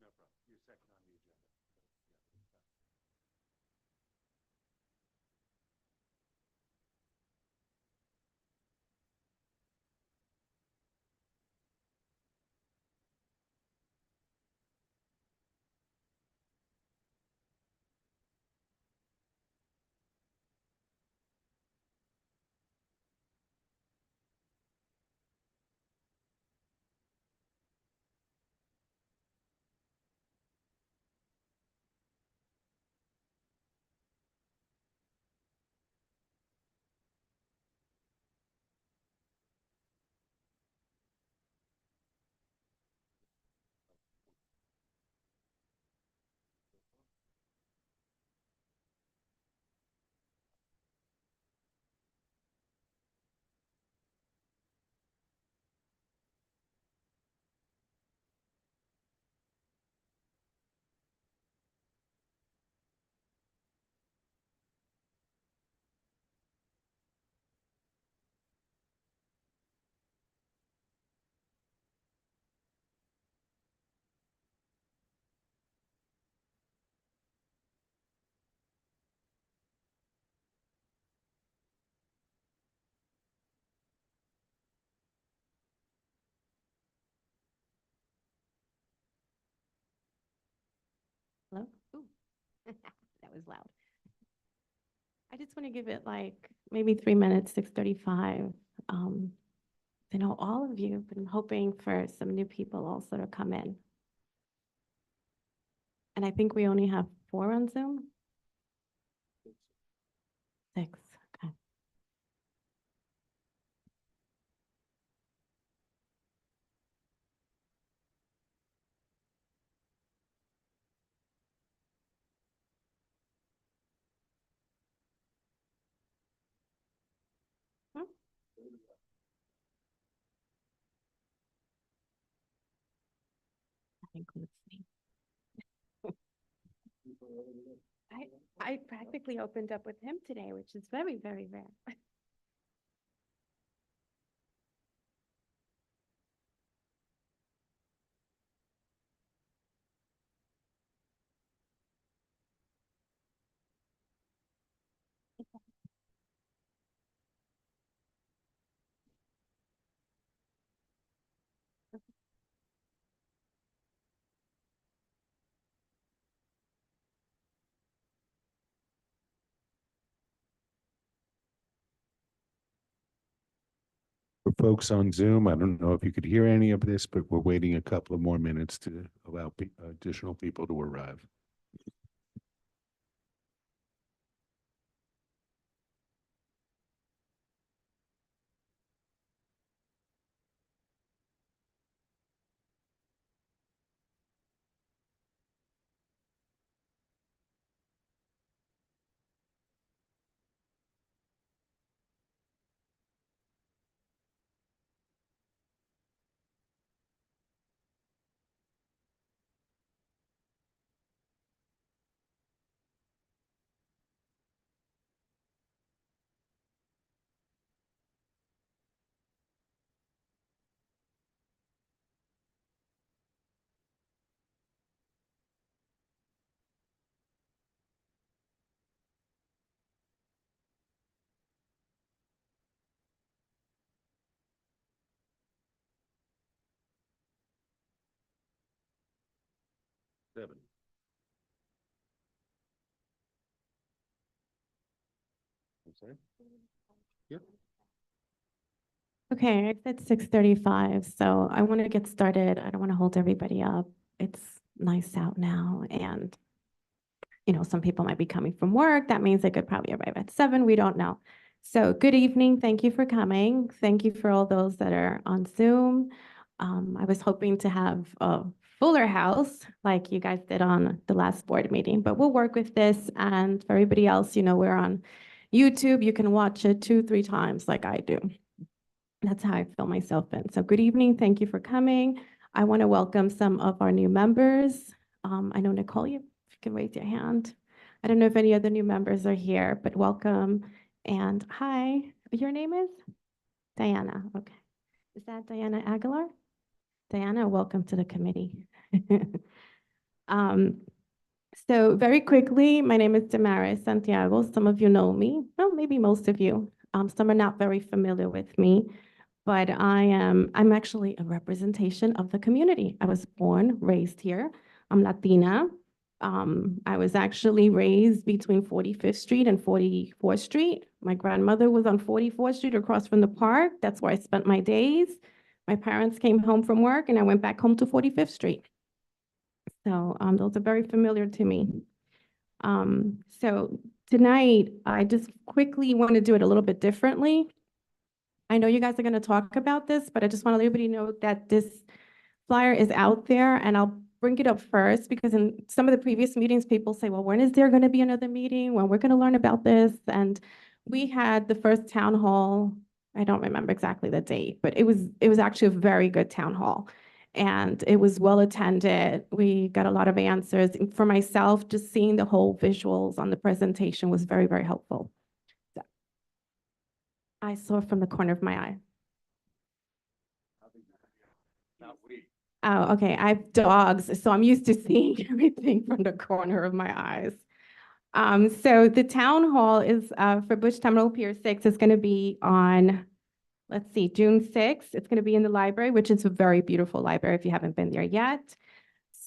No problem. You're second on the agenda. Hello? Ooh. That was loud. I just want to give it like maybe 3 minutes, 6:35. I know all of you have been hoping for some new people also to come in. And I think we only have 4 on Zoom? 6, okay. Hmm? That includes me. I practically opened up with him today, which is very, very rare. For folks on Zoom, I don't know if you could hear any of this, but we're waiting a couple of more minutes to allow additional people to arrive. Seven. I'm sorry? Yep. Okay, I said 6:35, so I want to get started. I don't want to hold everybody up. It's nice out now, and some people might be coming from work. That means they could probably arrive at 7. We don't know. So good evening. Thank you for coming. Thank you for all those that are on Zoom. I was hoping to have a fuller house like you guys did on the last board meeting, but we'll work with this. And for everybody else, we're on YouTube. You can watch it 2, 3 times like I do. That's how I fill myself in. So good evening. Thank you for coming. I want to welcome some of our new members. I know, Nicole, you can raise your hand. I don't know if any other new members are here, but welcome. And hi, your name is? Diana, okay. Is that Diana Aguilar? Diana, welcome to the committee. Um, so very quickly, my name is Damaris Santiago. Some of you know me, well, maybe most of you. Some are not very familiar with me, but I'm actually a representation of the community. I was born, raised here. I'm Latina. I was actually raised between 45th Street and 44th Street. My grandmother was on 44th Street across from the park. That's where I spent my days. My parents came home from work and I went back home to 45th Street. So those are very familiar to me. So tonight, I just quickly want to do it a little bit differently. I know you guys are going to talk about this, but I just want to let everybody know that this flyer is out there, and I'll bring it up first because in some of the previous meetings, people say, well, when is there going to be another meeting? When we're going to learn about this? And we had the first town hall. I don't remember exactly the date, but it was actually a very good town hall. And it was well attended. We got a lot of answers. And for myself, just seeing the whole visuals on the presentation was very, very helpful. So, I saw it from the corner of my eye. Oh, okay. I have dogs, so I'm used to seeing everything from the corner of my eyes. So the town hall is for Bush Terminal Pier 6 is going to be on, let's see, June 6th. It's going to be in the library, which is a very beautiful library if you haven't been there yet.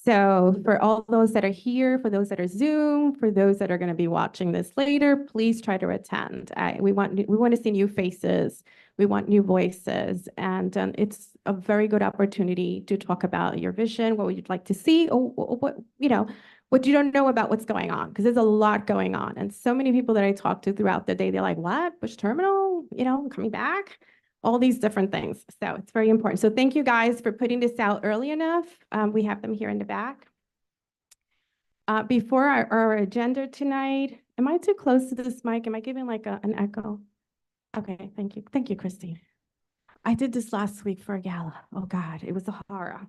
So for all those that are here, for those that are Zoom, for those that are going to be watching this later, please try to attend. We want to see new faces. We want new voices, and it's a very good opportunity to talk about your vision, what you'd like to see, or what what you don't know about what's going on, because there's a lot going on, and so many people that I talk to throughout the day, they're like, "What? Bush Terminal? Coming back?" All these different things. So it's very important. So thank you guys for putting this out early enough. We have them here in the back. Before our agenda tonight, am I too close to this mic? Am I giving like an echo? Okay, thank you. Thank you, Christine. I did this last week for a gala. Oh God, it was a horror.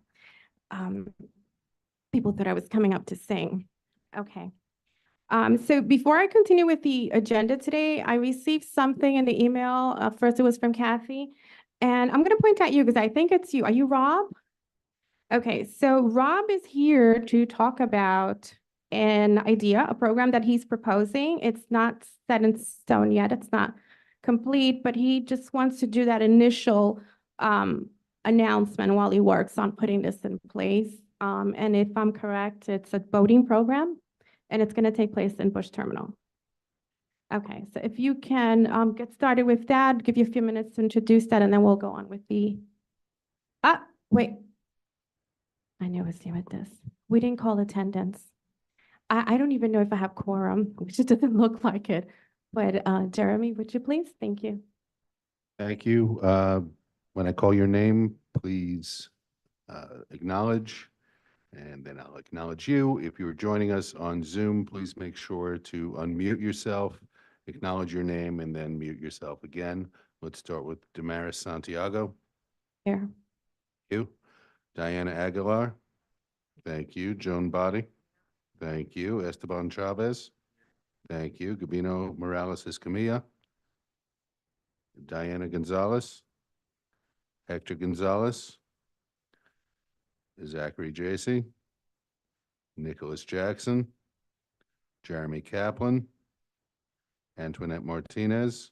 People thought I was coming up to sing. Okay. So before I continue with the agenda today, I received something in the email. First, it was from Kathy, and I'm going to point at you because I think it's you. Are you Rob? Okay, so Rob is here to talk about an idea, a program that he's proposing. It's not set in stone yet. It's not complete, but he just wants to do that initial announcement while he works on putting this in place. And if I'm correct, it's a boating program, and it's going to take place in Bush Terminal. Okay, so if you can get started with that, give you a few minutes to introduce that, and then we'll go on with the, wait. I knew I was doing this. We didn't call attendance. I don't even know if I have quorum, which just doesn't look like it. But Jeremy, would you please? Thank you. Thank you. When I call your name, please acknowledge, and then I'll acknowledge you. If you're joining us on Zoom, please make sure to unmute yourself, acknowledge your name, and then mute yourself again. Let's start with Damaris Santiago. Here. You. Diana Aguilar. Thank you. Joan Body. Thank you. Esteban Chavez. Thank you. Gabino Morales Escamilla. Diana Gonzalez. Hector Gonzalez. Zachary Jacy. Nicholas Jackson. Jeremy Kaplan. Antoinette Martinez.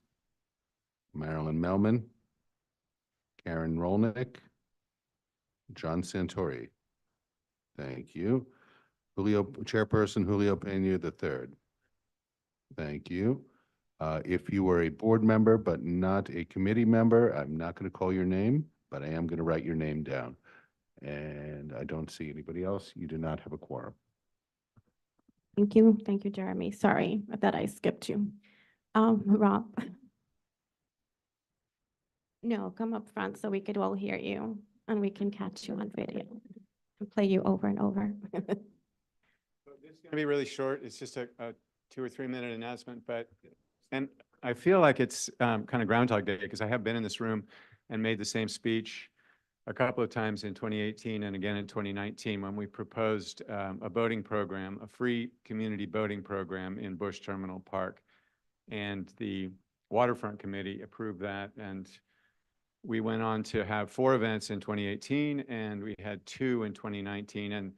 Marilyn Melman. Karen Rolnick. John Santori. Thank you. Chairperson Julio Pena III. Thank you. If you are a board member but not a committee member, I'm not going to call your name, but I am going to write your name down. And I don't see anybody else. You do not have a quorum. Thank you. Thank you, Jeremy. Sorry that I skipped you. Rob. No, come up front so we could all hear you and we can catch you on video and play you over and over. So this is going to be really short. It's just a 2 or 3 minute announcement, and I feel like it's kind of Groundhog Day because I have been in this room and made the same speech a couple of times in 2018 and again in 2019 when we proposed a boating program, a free community boating program in Bush Terminal Park. And the Waterfront Committee approved that. And we went on to have 4 events in 2018 and we had 2 in 2019. And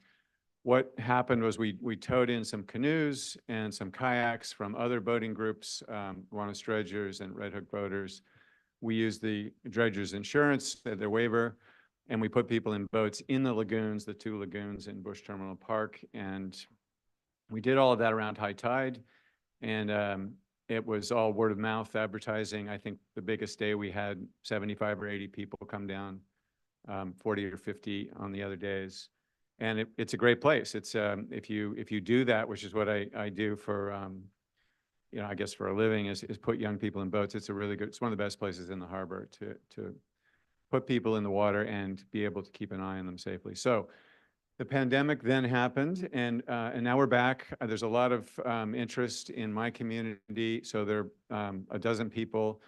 what happened was we towed in some canoes and some kayaks from other boating groups, Kiwanis Dredgers and Red Hook Boaters. We used the dredgers insurance, their waiver, and we put people in boats in the lagoons, the 2 lagoons in Bush Terminal Park. And we did all of that around high tide. And it was all word of mouth advertising. I think the biggest day we had 75 or 80 people come down, 40 or 50 on the other days. And it's a great place. It's if you do that, which is what I do for I guess for a living, is put young people in boats. It's a really good. It's one of the best places in the harbor to put people in the water and be able to keep an eye on them safely. So the pandemic then happened, and now we're back. There's a lot of interest in my community. So there are a dozen people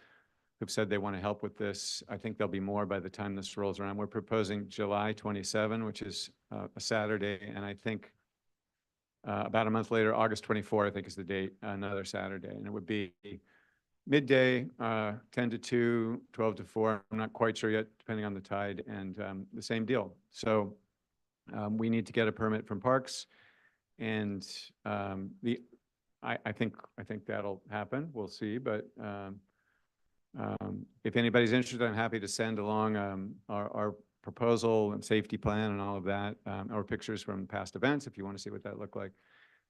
who've said they want to help with this. I think there'll be more by the time this rolls around. We're proposing July 27, which is a Saturday, and I think about a month later, August 24, I think is the date, another Saturday, and it would be midday, 10 to 2, 12 to 4. I'm not quite sure yet, depending on the tide, and the same deal. So we need to get a permit from Parks, and I think that'll happen. We'll see, but if anybody's interested, I'm happy to send along our proposal and safety plan and all of that, or pictures from past events if you want to see what that looked like.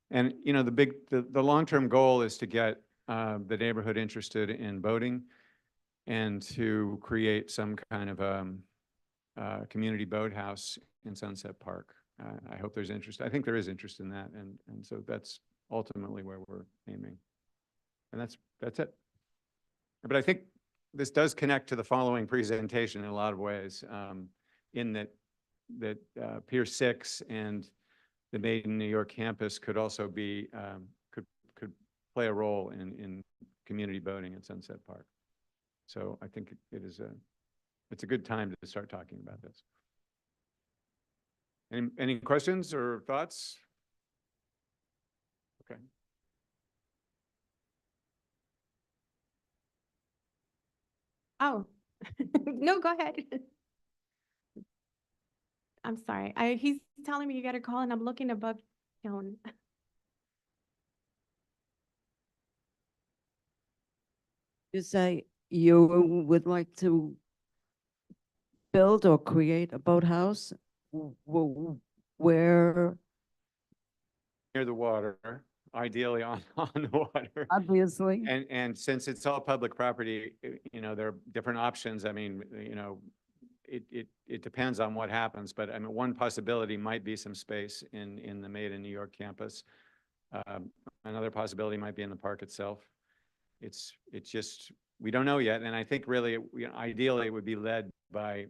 And the long-term goal is to get the neighborhood interested in boating and to create some kind of community boathouse in Sunset Park. I hope there's interest. I think there is interest in that, and so that's ultimately where we're aiming. And that's it. But I think this does connect to the following presentation in a lot of ways, in that Pier 6 and the Made in New York campus could also be could play a role in community boating at Sunset Park. So I think it's a good time to start talking about this. Any questions or thoughts? Okay. Oh, no, go ahead. I'm sorry. He's telling me you got to call and I'm looking above Joan. You say you would like to build or create a boathouse where Near the water, ideally on the water. obviously And since it's all public property, there are different options. I mean, it depends on what happens, but I mean, one possibility might be some space in the Made in New York campus. Another possibility might be in the park itself. It's just, we don't know yet. And I think really, ideally it would be led by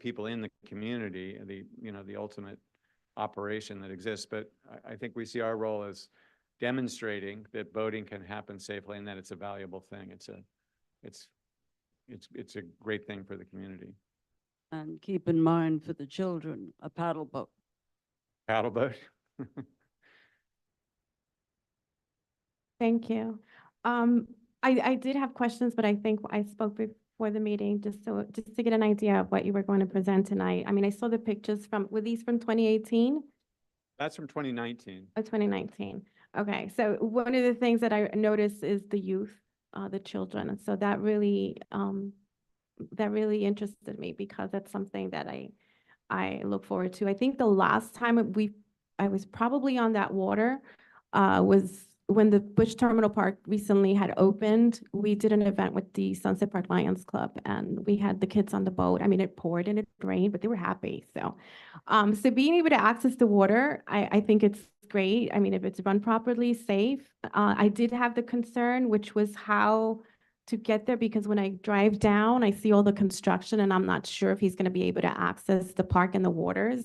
people in the community, the ultimate operation that exists. But I think we see our role as demonstrating that boating can happen safely and that it's a valuable thing. It's a great thing for the community. and keep in mind for the children, a paddle boat. Paddle boat. Thank you. I did have questions, but I think I spoke before the meeting just to get an idea of what you were going to present tonight. I mean, I saw the pictures were these from 2018? That's from 2019. Oh, 2019. Okay, so one of the things that I noticed is the youth, the children. And so that really interested me because that's something that I look forward to. I think the last time I was probably on that water was when the Bush Terminal Park recently had opened. We did an event with the Sunset Park Lions Club and we had the kids on the boat. I mean, it poured and it rained, but they were happy. So, so being able to access the water, I think it's great. I mean, if it's run properly, safe. I did have the concern, which was how to get there, because when I drive down, I see all the construction and I'm not sure if he's going to be able to access the park and the waters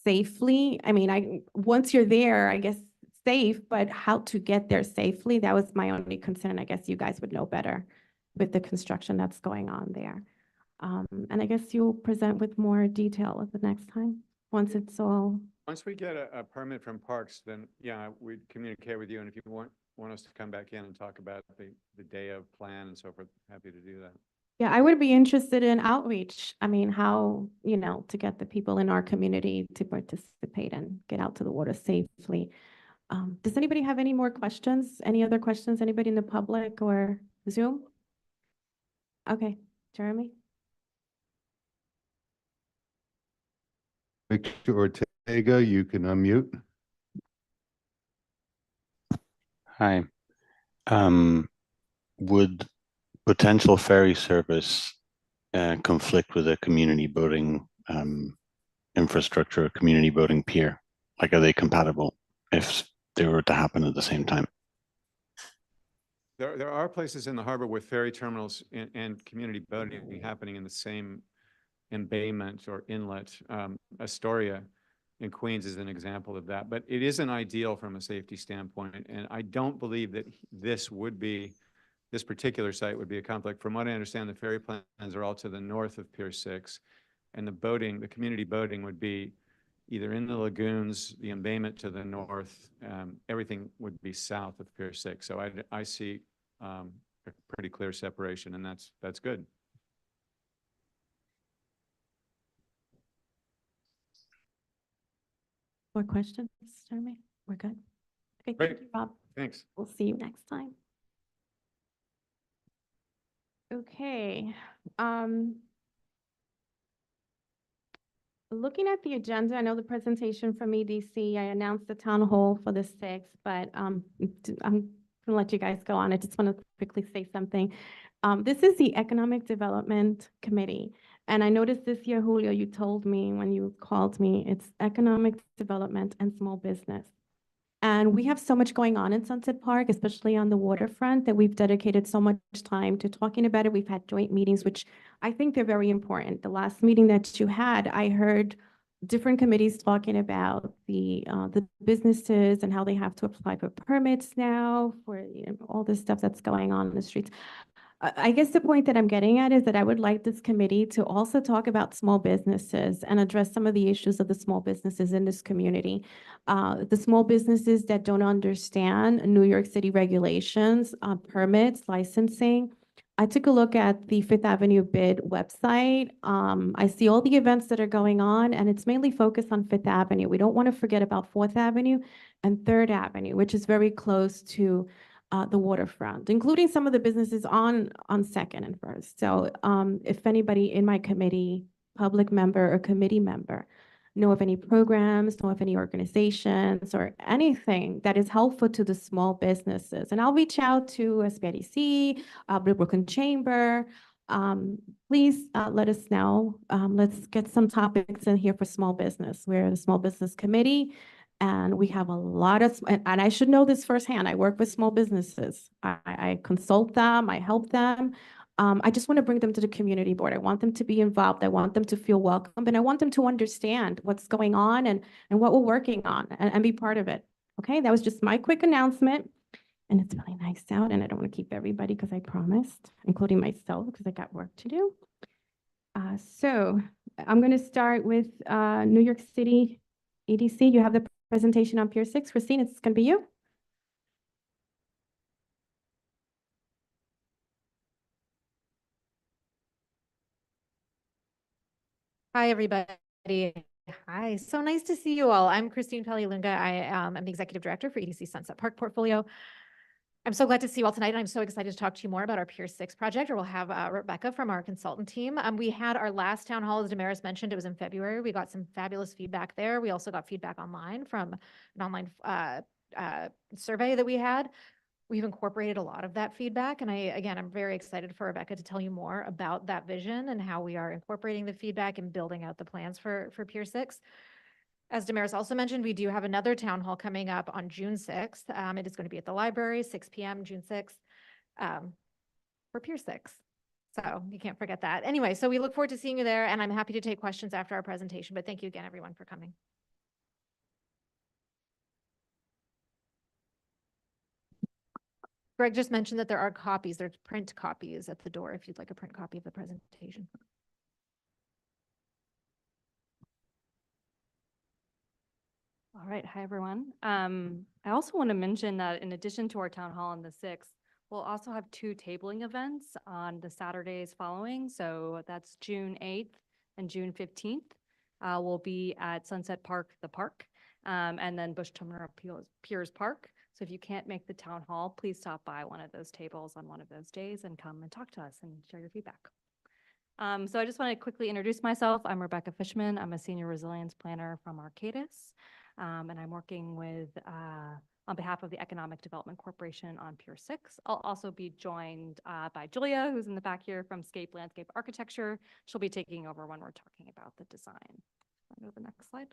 safely. I mean, once you're there, I guess safe, but how to get there safely, that was my only concern. I guess you guys would know better with the construction that's going on there. And I guess you'll present with more detail at the next time, once it's all, Once we get a permit from Parks, then, yeah, we'd communicate with you, and if you want us to come back in and talk about the day of plan and so forth, happy to do that. yeah, I would be interested in outreach. I mean, how, to get the people in our community to participate and get out to the water safely. Does anybody have any more questions? Any other questions? Anybody in the public or Zoom? Okay, Jeremy? Victor Ortega, you can unmute. Hi. Would potential ferry service conflict with a community boating infrastructure, a community boating pier? Like, are they compatible if they were to happen at the same time? There are places in the harbor with ferry terminals and community boating happening in the same embayment or inlet. Astoria in Queens is an example of that, but it isn't ideal from a safety standpoint. And I don't believe that this particular site would be a conflict. From what I understand, the ferry plans are all to the north of Pier 6, and the community boating would be either in the lagoons, the embayment to the north, everything would be south of Pier 6. So I see a pretty clear separation, and that's good. More questions, Jeremy? We're good? Okay, Great. thank you, Rob. Thanks. We'll see you next time. Okay. Looking at the agenda, I know the presentation from EDC, I announced the town hall for the 6th, but I'm gonna let you guys go on. I just want to quickly say something. This is the Economic Development Committee. And I noticed this year, Julio, you told me when you called me, it's Economic Development and Small Business. And we have so much going on in Sunset Park, especially on the waterfront, that we've dedicated so much time to talking about it. We've had joint meetings, which I think they're very important. The last meeting that you had, I heard different committees talking about the businesses and how they have to apply for permits now for all this stuff that's going on in the streets. I guess the point that I'm getting at is that I would like this committee to also talk about small businesses and address some of the issues of the small businesses in this community. The small businesses that don't understand New York City regulations, permits, licensing. I took a look at the Fifth Avenue bid website. I see all the events that are going on, and it's mainly focused on Fifth Avenue. We don't want to forget about Fourth Avenue and Third Avenue, which is very close to the waterfront, including some of the businesses on Second and First. So if anybody in my committee, public member or committee member, know of any programs, know of any organizations or anything that is helpful to the small businesses, and I'll reach out to SBIDC, Brooklyn Chamber. Please let us know. Let's get some topics in here for small business. We're the Small Business Committee. And we have a lot of, and I should know this firsthand. I work with small businesses. I consult them, I help them. I just want to bring them to the community board. I want them to be involved. I want them to feel welcome, and I want them to understand what's going on and what we're working on and be part of it. Okay, that was just my quick announcement. And it's really nice out, and I don't want to keep everybody because I promised, including myself, because I got work to do. So I'm going to start with New York City EDC. You have the presentation on Pier 6. Christine, it's going to be you. Hi, everybody. Hi, so nice to see you all. I'm Christine Palialunga. I am the Executive Director for EDC Sunset Park Portfolio. I'm so glad to see you all tonight, and I'm so excited to talk to you more about our Pier 6 project, or we'll have Rebecca from our consultant team. We had our last town hall, as Damaris mentioned, it was in February. We got some fabulous feedback there. We also got feedback online from an online survey that we had. We've incorporated a lot of that feedback, and I'm very excited for Rebecca to tell you more about that vision and how we are incorporating the feedback and building out the plans for Pier 6. As Damaris also mentioned, we do have another town hall coming up on June 6th. It is going to be at the library, 6 p.m., June 6th, for Pier 6. So you can't forget that. Anyway, so we look forward to seeing you there, and I'm happy to take questions after our presentation, but thank you again, everyone, for coming. Greg just mentioned that there are copies, there's print copies at the door if you'd like a print copy of the presentation. All right, hi, everyone. I also want to mention that in addition to our town hall on the 6th, we'll also have 2 tabling events on the Saturdays following. So that's June 8th and June 15th. We'll be at Sunset Park, the park, and then Bush Terminal Piers Park. So if you can't make the town hall, please stop by one of those tables on one of those days and come and talk to us and share your feedback. So I just want to quickly introduce myself. I'm Rebecca Fishman. I'm a senior resilience planner from Arcadis. And I'm working with, on behalf of the Economic Development Corporation on Pier 6. I'll also be joined by Julia, who's in the back here from Scape Landscape Architecture. She'll be taking over when we're talking about the design. Go to the next slide.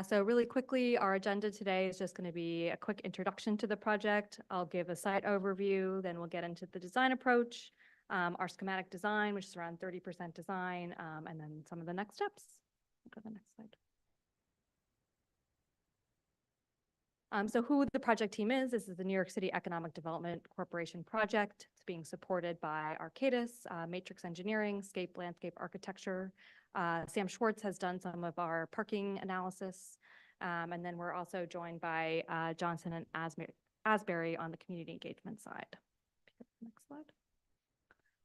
So really quickly, our agenda today is just going to be a quick introduction to the project. I'll give a site overview, then we'll get into the design approach, our schematic design, which is around 30% design, and then some of the next steps. Go to the next slide. So who the project team is, this is the New York City Economic Development Corporation project. It's being supported by Arcadis, Matrix Engineering, Scape Landscape Architecture. Sam Schwartz has done some of our parking analysis. And then we're also joined by Johnson and Asbury on the community engagement side. Next slide.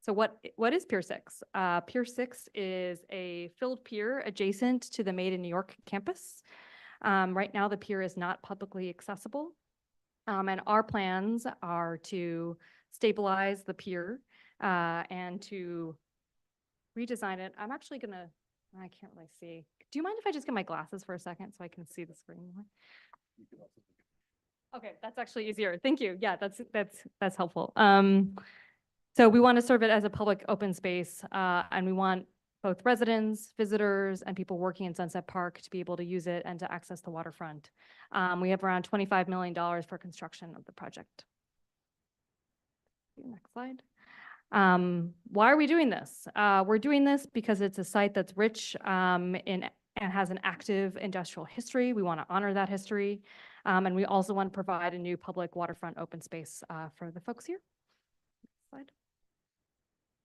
So what is Pier 6? Pier 6 is a filled pier adjacent to the Made in New York campus. Right now, the pier is not publicly accessible. And our plans are to stabilize the pier and to redesign it. I'm actually gonna, I can't really see. Do you mind if I just get my glasses for a second so I can see the screen more? Okay, that's actually easier. Thank you. Yeah, that's helpful. So we want to serve it as a public open space, and we want both residents, visitors, and people working in Sunset Park to be able to use it and to access the waterfront. We have around $25 million for construction of the project. Next slide. Why are we doing this? We're doing this because it's a site that's rich and has an active industrial history. We want to honor that history. And we also want to provide a new public waterfront open space for the folks here. Next slide.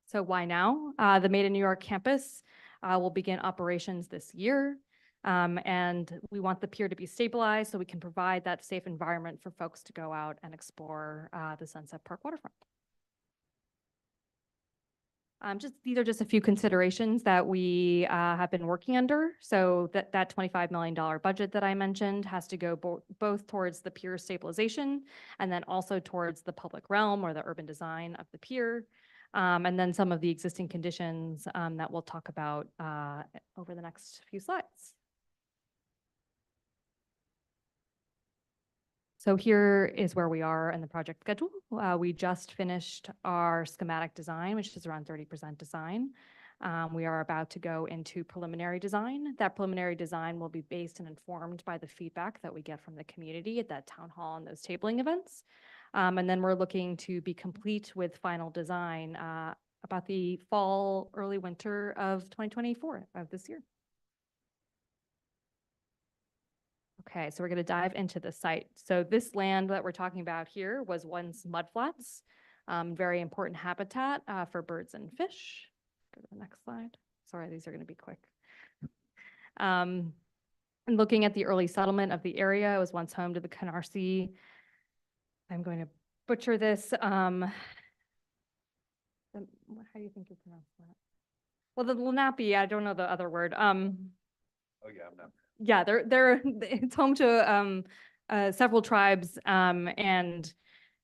So why now? The Made in New York campus will begin operations this year. And we want the pier to be stabilized so we can provide that safe environment for folks to go out and explore the Sunset Park waterfront. These are just a few considerations that we have been working under. So that $25 million budget that I mentioned has to go both towards the pier stabilization and then also towards the public realm or the urban design of the pier. And then some of the existing conditions that we'll talk about over the next few slides. So here is where we are in the project schedule. We just finished our schematic design, which is around 30% design. We are about to go into preliminary design. That preliminary design will be based and informed by the feedback that we get from the community at that town hall and those tabling events. And then we're looking to be complete with final design about the fall, early winter of 2024 of this year. Okay, so we're going to dive into the site. So this land that we're talking about here was once mudflats, very important habitat for birds and fish. Go to the next slide. Sorry, these are going to be quick. And looking at the early settlement of the area, it was once home to the Canarsie. I'm going to butcher this. How do you think you pronounce that? Well, the Lenape, I don't know the other word. Oh, yeah, I'm not. Yeah, it's home to several tribes, and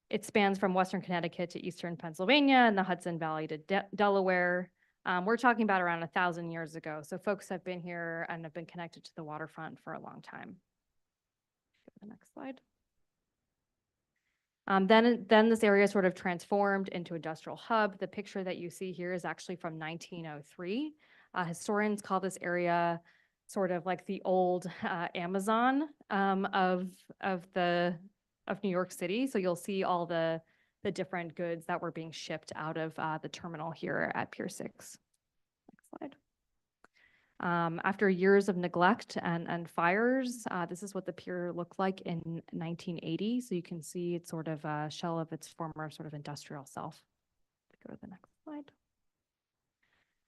it spans from Western Connecticut to Eastern Pennsylvania and the Hudson Valley to Delaware. We're talking about around 1,000 years ago. So folks have been here and have been connected to the waterfront for a long time. Go to the next slide. Then this area sort of transformed into industrial hub. The picture that you see here is actually from 1903. Historians call this area sort of like the old Amazon of New York City. So you'll see all the different goods that were being shipped out of the terminal here at Pier 6. Next slide. After years of neglect and fires, this is what the pier looked like in 1980. So you can see it's sort of a shell of its former sort of industrial self. Go to the next slide.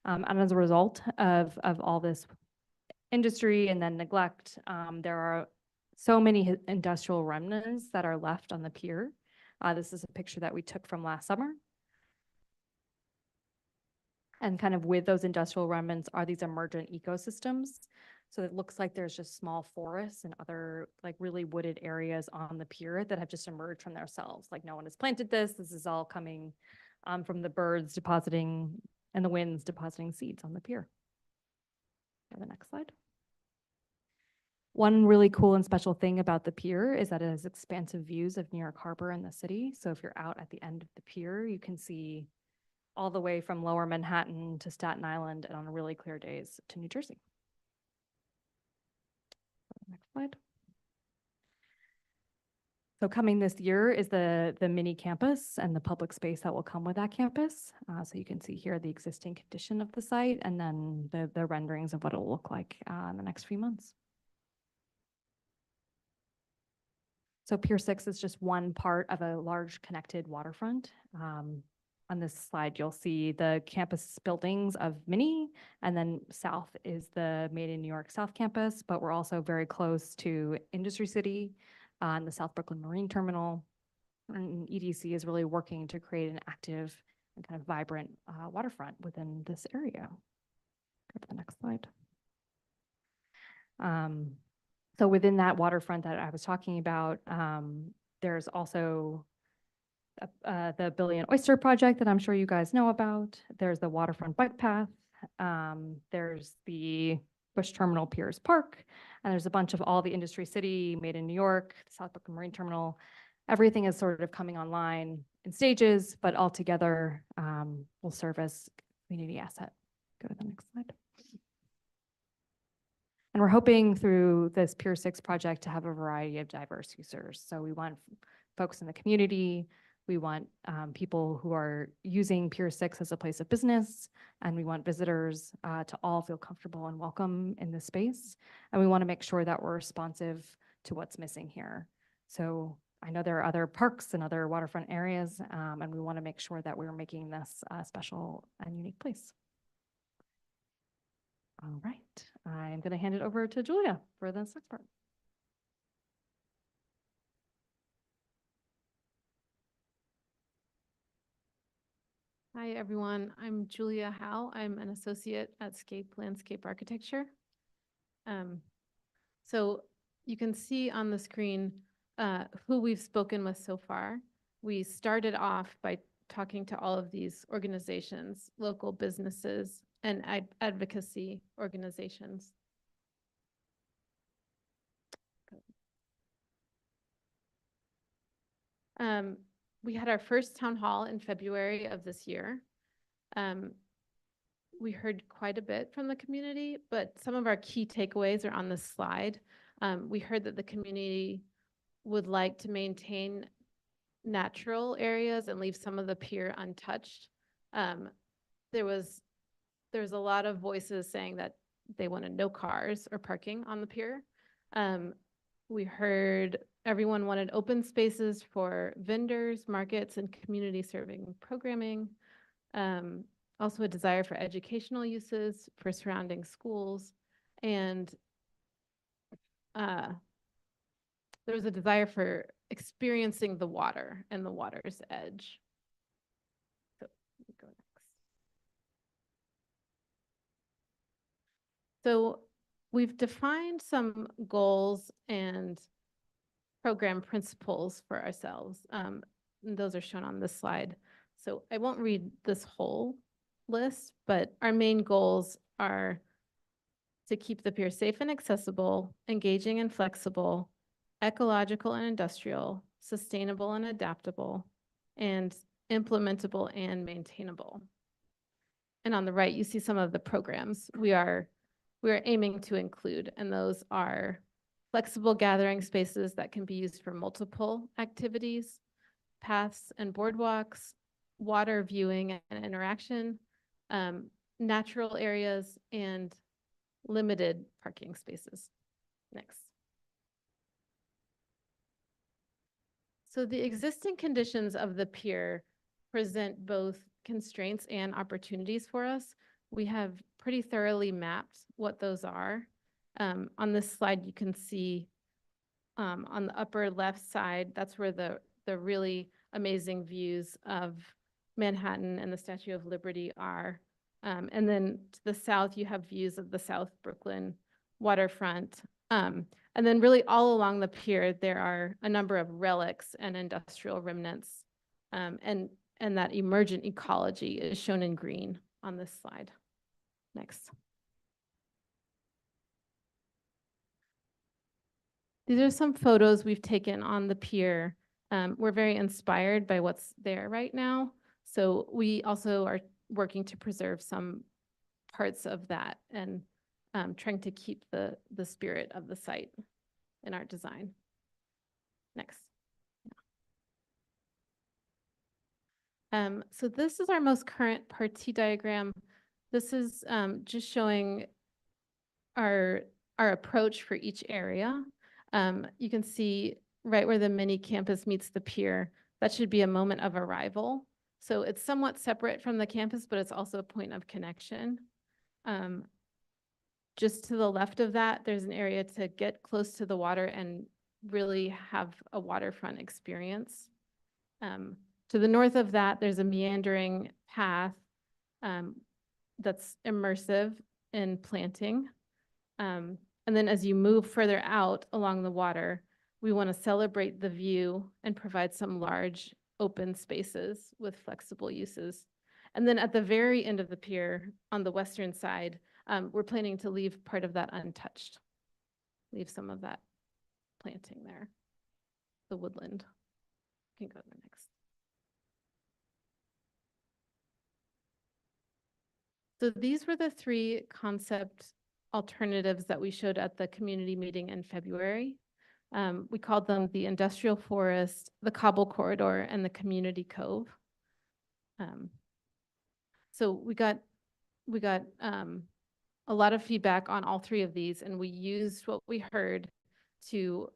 And as a result of all this industry and then neglect. There are so many industrial remnants that are left on the pier. This is a picture that we took from last summer. And kind of with those industrial remnants are these emergent ecosystems. So it looks like there's just small forests and other like really wooded areas on the pier that have just emerged from themselves. Like no one has planted this. This is all coming from the birds depositing and the winds depositing seeds on the pier. Go to the next slide. One really cool and special thing about the pier is that it has expansive views of New York Harbor and the city. So if you're out at the end of the pier, you can see all the way from Lower Manhattan to Staten Island and on really clear days to New Jersey. Next slide. So coming this year is the mini campus and the public space that will come with that campus. So you can see here the existing condition of the site and then the renderings of what it will look like in the next few months. So Pier 6 is just one part of a large connected waterfront. On this slide, you'll see the campus buildings of Mini, and then south is the Made in New York South Campus, but we're also very close to Industry City and the South Brooklyn Marine Terminal. And EDC is really working to create an active and kind of vibrant waterfront within this area. Go to the next slide. So within that waterfront that I was talking about, there's also the Billion Oyster Project that I'm sure you guys know about. There's the waterfront bike path. There's the Bush Terminal Piers Park, and there's a bunch of all the Industry City, Made in New York, South Brooklyn Marine Terminal. Everything is sort of coming online in stages, but all together will serve as community asset. Go to the next slide. And we're hoping through this Pier 6 project to have a variety of diverse users. So we want folks in the community, we want people who are using Pier 6 as a place of business, and we want visitors to all feel comfortable and welcome in this space. And we want to make sure that we're responsive to what's missing here. So I know there are other parks and other waterfront areas, and we want to make sure that we're making this a special and unique place. All right, I'm going to hand it over to Julia for the next part. Hi, everyone. I'm Julia Howe. I'm an associate at Scape Landscape Architecture. So you can see on the screen who we've spoken with so far. We started off by talking to all of these organizations, local businesses, and advocacy organizations. We had our first town hall in February of this year. We heard quite a bit from the community, but some of our key takeaways are on this slide. We heard that the community would like to maintain natural areas and leave some of the pier untouched. There was a lot of voices saying that they wanted no cars or parking on the pier. We heard everyone wanted open spaces for vendors, markets, and community serving programming. Also a desire for educational uses for surrounding schools. And there was a desire for experiencing the water and the water's edge. So let me go next. So we've defined some goals and program principles for ourselves. And those are shown on this slide. So I won't read this whole list, but our main goals are to keep the pier safe and accessible, engaging and flexible, ecological and industrial, sustainable and adaptable, and implementable and maintainable. And on the right, you see some of the programs we are aiming to include, and those are flexible gathering spaces that can be used for multiple activities, paths and boardwalks, water viewing and interaction, natural areas, and limited parking spaces. Next. So the existing conditions of the pier present both constraints and opportunities for us. We have pretty thoroughly mapped what those are. On this slide, you can see on the upper left side, that's where the really amazing views of Manhattan and the Statue of Liberty are. And then to the south, you have views of the South Brooklyn waterfront. And then really all along the pier, there are a number of relics and industrial remnants. And that emergent ecology is shown in green on this slide. Next. These are some photos we've taken on the pier. We're very inspired by what's there right now. So we also are working to preserve some parts of that and trying to keep the spirit of the site in our design. Next. So this is our most current partie diagram. This is just showing our approach for each area. You can see right where the mini campus meets the pier, that should be a moment of arrival. So it's somewhat separate from the campus, but it's also a point of connection. Just to the left of that, there's an area to get close to the water and really have a waterfront experience. To the north of that, there's a meandering path that's immersive in planting. And then as you move further out along the water, we want to celebrate the view and provide some large open spaces with flexible uses. And then at the very end of the pier on the western side, we're planning to leave part of that untouched. Leave some of that planting there, the woodland. You can go to the next. So these were the three concept alternatives that we showed at the community meeting in February. We called them the industrial forest, the cobble corridor, and the community cove. So we got a lot of feedback on all three of these, and we used what we heard to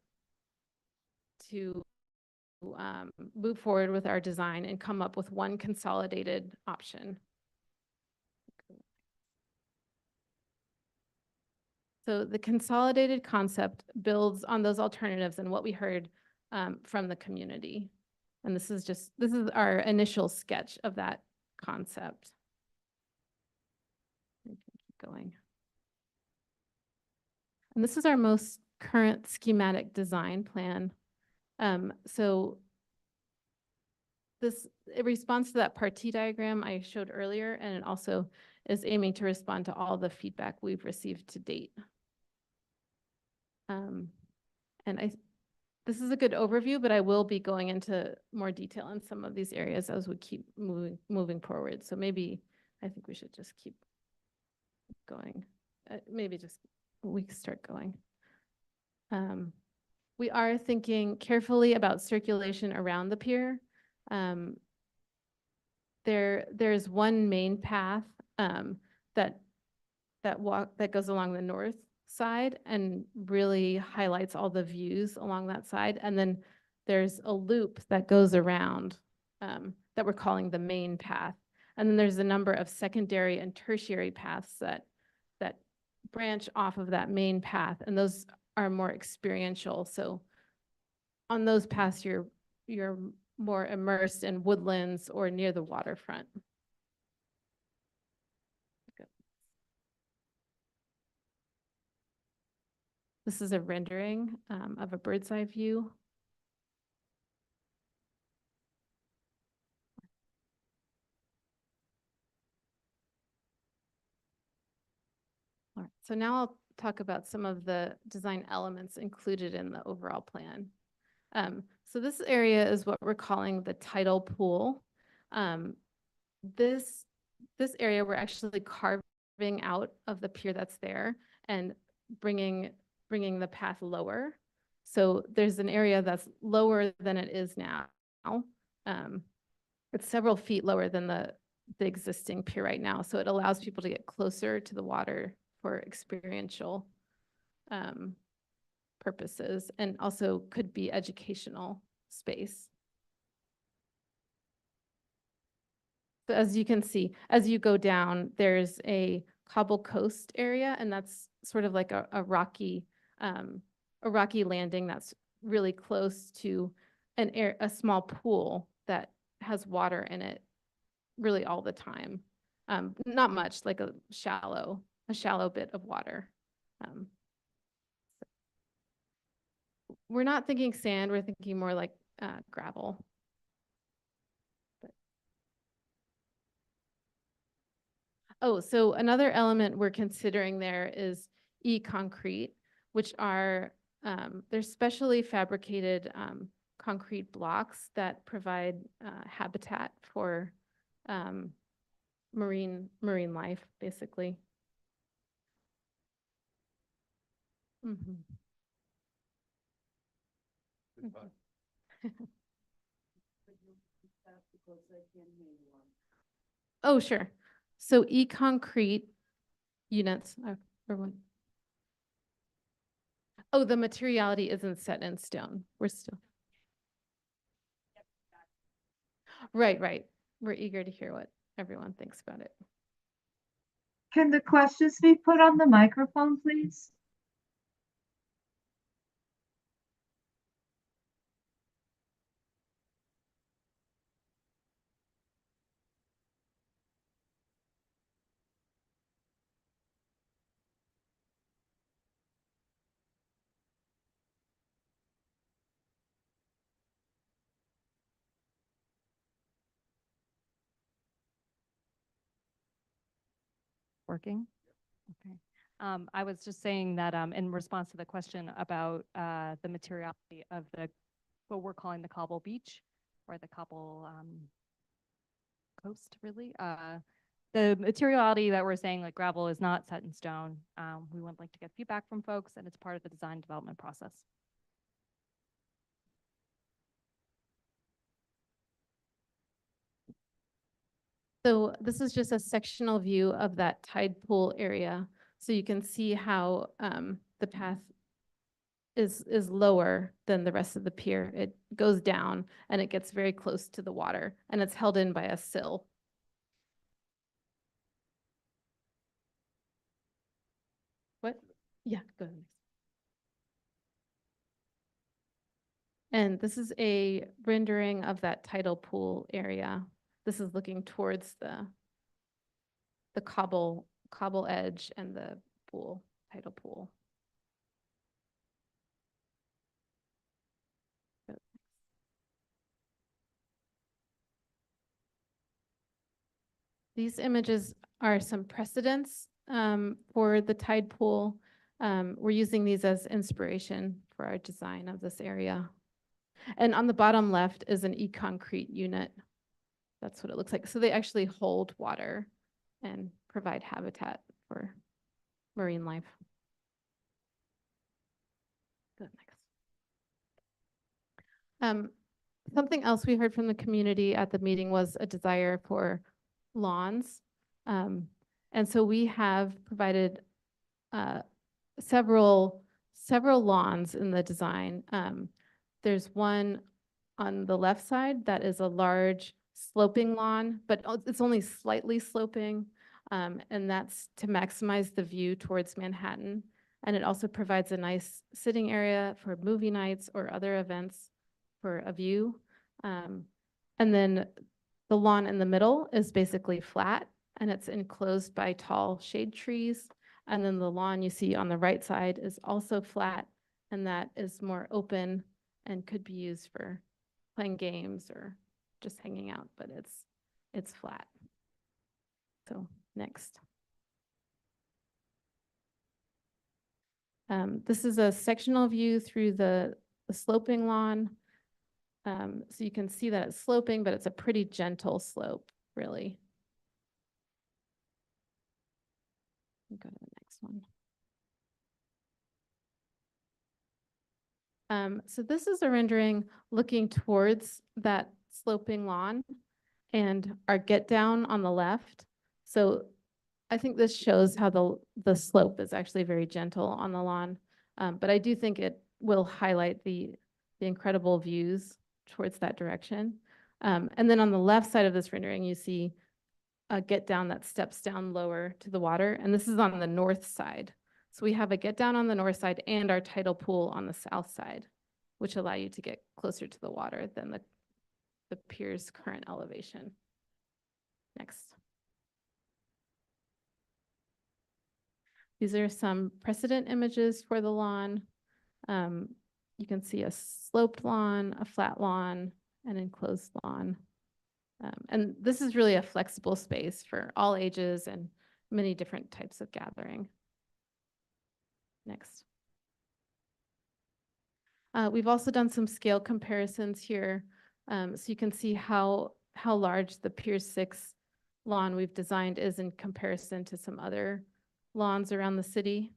move forward with our design and come up with one consolidated option. So the consolidated concept builds on those alternatives and what we heard from the community. And this is our initial sketch of that concept. We can keep going. And this is our most current schematic design plan. So it responds to that partie diagram I showed earlier, and it also is aiming to respond to all the feedback we've received to date. And this is a good overview, but I will be going into more detail in some of these areas as we keep moving forward. So maybe I think we should just keep going. Maybe just we can start going. We are thinking carefully about circulation around the pier. There's one main path that goes along the north side and really highlights all the views along that side. And then there's a loop that goes around that we're calling the main path. And then there's a number of secondary and tertiary paths that branch off of that main path, and those are more experiential. So on those paths, you're more immersed in woodlands or near the waterfront. This is a rendering of a bird's eye view. All right, so now I'll talk about some of the design elements included in the overall plan. So this area is what we're calling the tidal pool. This area we're actually carving out of the pier that's there and bringing the path lower. So there's an area that's lower than it is now. It's several feet lower than the existing pier right now. So it allows people to get closer to the water for experiential purposes, and also could be educational space. So as you can see, as you go down, there's a Cobble Coast area, and that's sort of like a rocky landing that's really close to a small pool that has water in it really all the time. Not much, like a shallow bit of water. We're not thinking sand, we're thinking more like gravel. Oh, so another element we're considering there is e-concrete, which are, they're specially fabricated concrete blocks that provide habitat for marine life, basically. Mhm. Mhm. Oh, sure. So e-concrete units, everyone. Oh, the materiality isn't set in stone. We're still. Right, right. We're eager to hear what everyone thinks about it. Can the questions be put on the microphone, please? Working? Okay. I was just saying that in response to the question about the materiality of what we're calling the cobble beach or the cobble coast, really. The materiality that we're saying, like gravel, is not set in stone. We would like to get feedback from folks, and it's part of the design development process. So this is just a sectional view of that tide pool area. So you can see how the path is lower than the rest of the pier. It goes down and it gets very close to the water, and it's held in by a sill. What? Yeah, go ahead. And this is a rendering of that tidal pool area. This is looking towards the cobble edge and the pool, tidal pool. These images are some precedents for the tide pool. We're using these as inspiration for our design of this area. And on the bottom left is an e-concrete unit. That's what it looks like. So they actually hold water and provide habitat for marine life. Go next. Something else we heard from the community at the meeting was a desire for lawns. And so we have provided several lawns in the design. There's one on the left side that is a large sloping lawn, but it's only slightly sloping. And that's to maximize the view towards Manhattan. And it also provides a nice sitting area for movie nights or other events for a view. And then the lawn in the middle is basically flat, and it's enclosed by tall shade trees. And then the lawn you see on the right side is also flat, and that is more open and could be used for playing games or just hanging out, but it's flat. So next. This is a sectional view through the sloping lawn. So you can see that it's sloping, but it's a pretty gentle slope, really. Go to the next one. So this is a rendering looking towards that sloping lawn and our get down on the left. So I think this shows how the slope is actually very gentle on the lawn. But I do think it will highlight the incredible views towards that direction. And then on the left side of this rendering, you see a get down that steps down lower to the water, and this is on the north side. So we have a get down on the north side and our tidal pool on the south side, which allow you to get closer to the water than the pier's current elevation. Next. These are some precedent images for the lawn. You can see a sloped lawn, a flat lawn, an enclosed lawn. And this is really a flexible space for all ages and many different types of gathering. Next. We've also done some scale comparisons here. So you can see how large the Pier 6 lawn we've designed is in comparison to some other lawns around the city.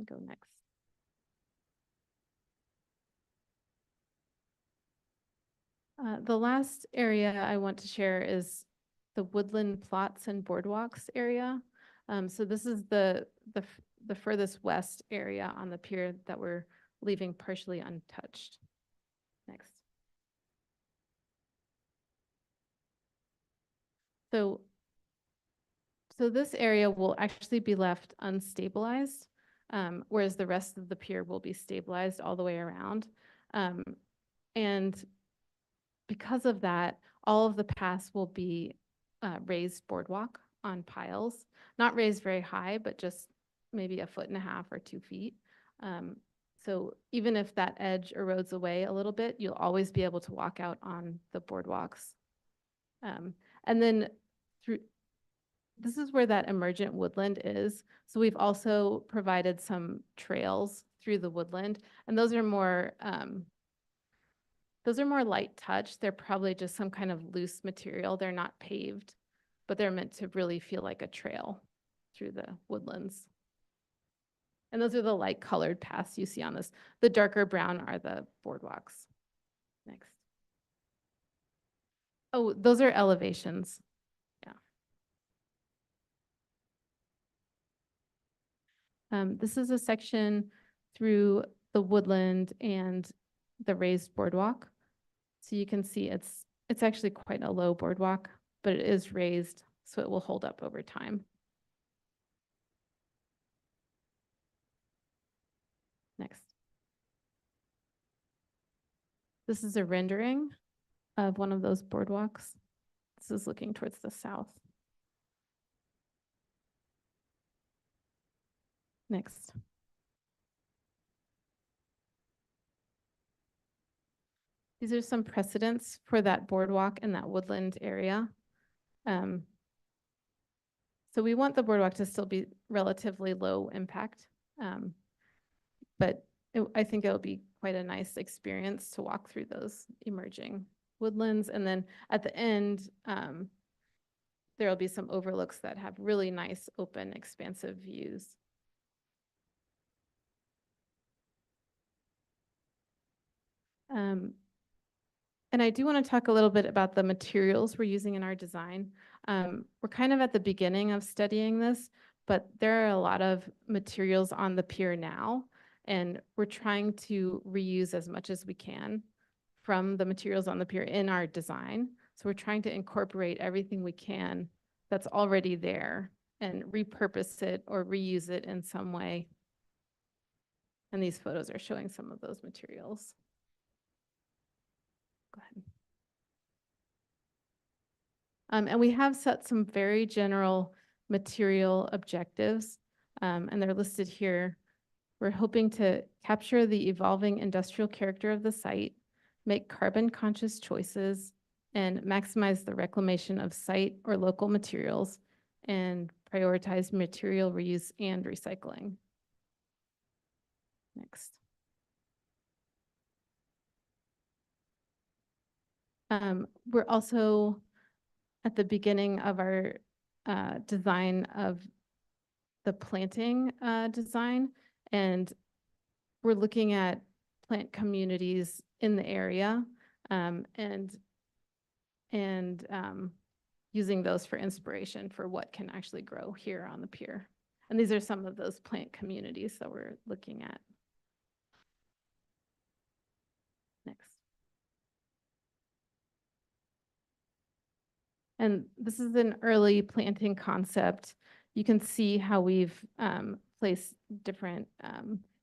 Go next. The last area I want to share is the woodland plots and boardwalks area. So this is the furthest west area on the pier that we're leaving partially untouched. Next. So this area will actually be left unstabilized, whereas the rest of the pier will be stabilized all the way around. And because of that, all of the paths will be raised boardwalk on piles, not raised very high, but just maybe 1.5 feet or 2 feet. So even if that edge erodes away a little bit, you'll always be able to walk out on the boardwalks. And then this is where that emergent woodland is. So we've also provided some trails through the woodland, and those are more light touch. They're probably just some kind of loose material. They're not paved, but they're meant to really feel like a trail through the woodlands. And those are the light colored paths you see on this. The darker brown are the boardwalks. Next. Oh, those are elevations. Yeah. This is a section through the woodland and the raised boardwalk. So you can see it's actually quite a low boardwalk, but it is raised, so it will hold up over time. Next. This is a rendering of one of those boardwalks. This is looking towards the south. Next. These are some precedents for that boardwalk in that woodland area. So we want the boardwalk to still be relatively low impact, but I think it'll be quite a nice experience to walk through those emerging woodlands. And then at the end, there will be some overlooks that have really nice, open, expansive views. And I do want to talk a little bit about the materials we're using in our design. We're kind of at the beginning of studying this, but there are a lot of materials on the pier now, and we're trying to reuse as much as we can from the materials on the pier in our design. So we're trying to incorporate everything we can that's already there and repurpose it or reuse it in some way. And these photos are showing some of those materials. Go ahead. And we have set some very general material objectives, and they're listed here. We're hoping to capture the evolving industrial character of the site, make carbon conscious choices, and maximize the reclamation of site or local materials, and prioritize material reuse and recycling. Next. We're also at the beginning of our design of the planting design, and we're looking at plant communities in the area and using those for inspiration for what can actually grow here on the pier. And these are some of those plant communities that we're looking at. Next. And this is an early planting concept. You can see how we've placed different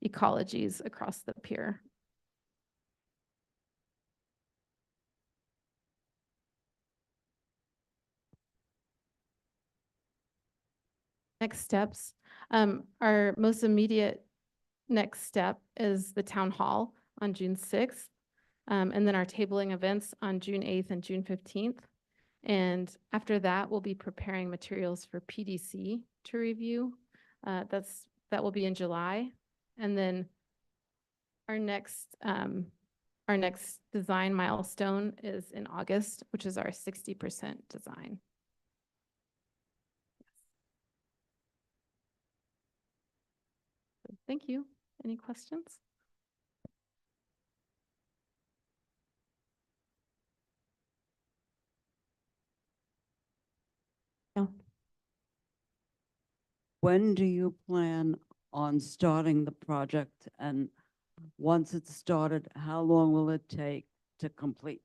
ecologies across the pier. Next steps, our most immediate next step is the town hall on June 6th. And then our tabling events on June 8th and June 15th. And after that, we'll be preparing materials for PDC to review. That will be in July. And then our next design milestone is in August, which is our 60% design. Thank you. Any questions? No. When do you plan on starting the project? And once it's started, how long will it take to complete?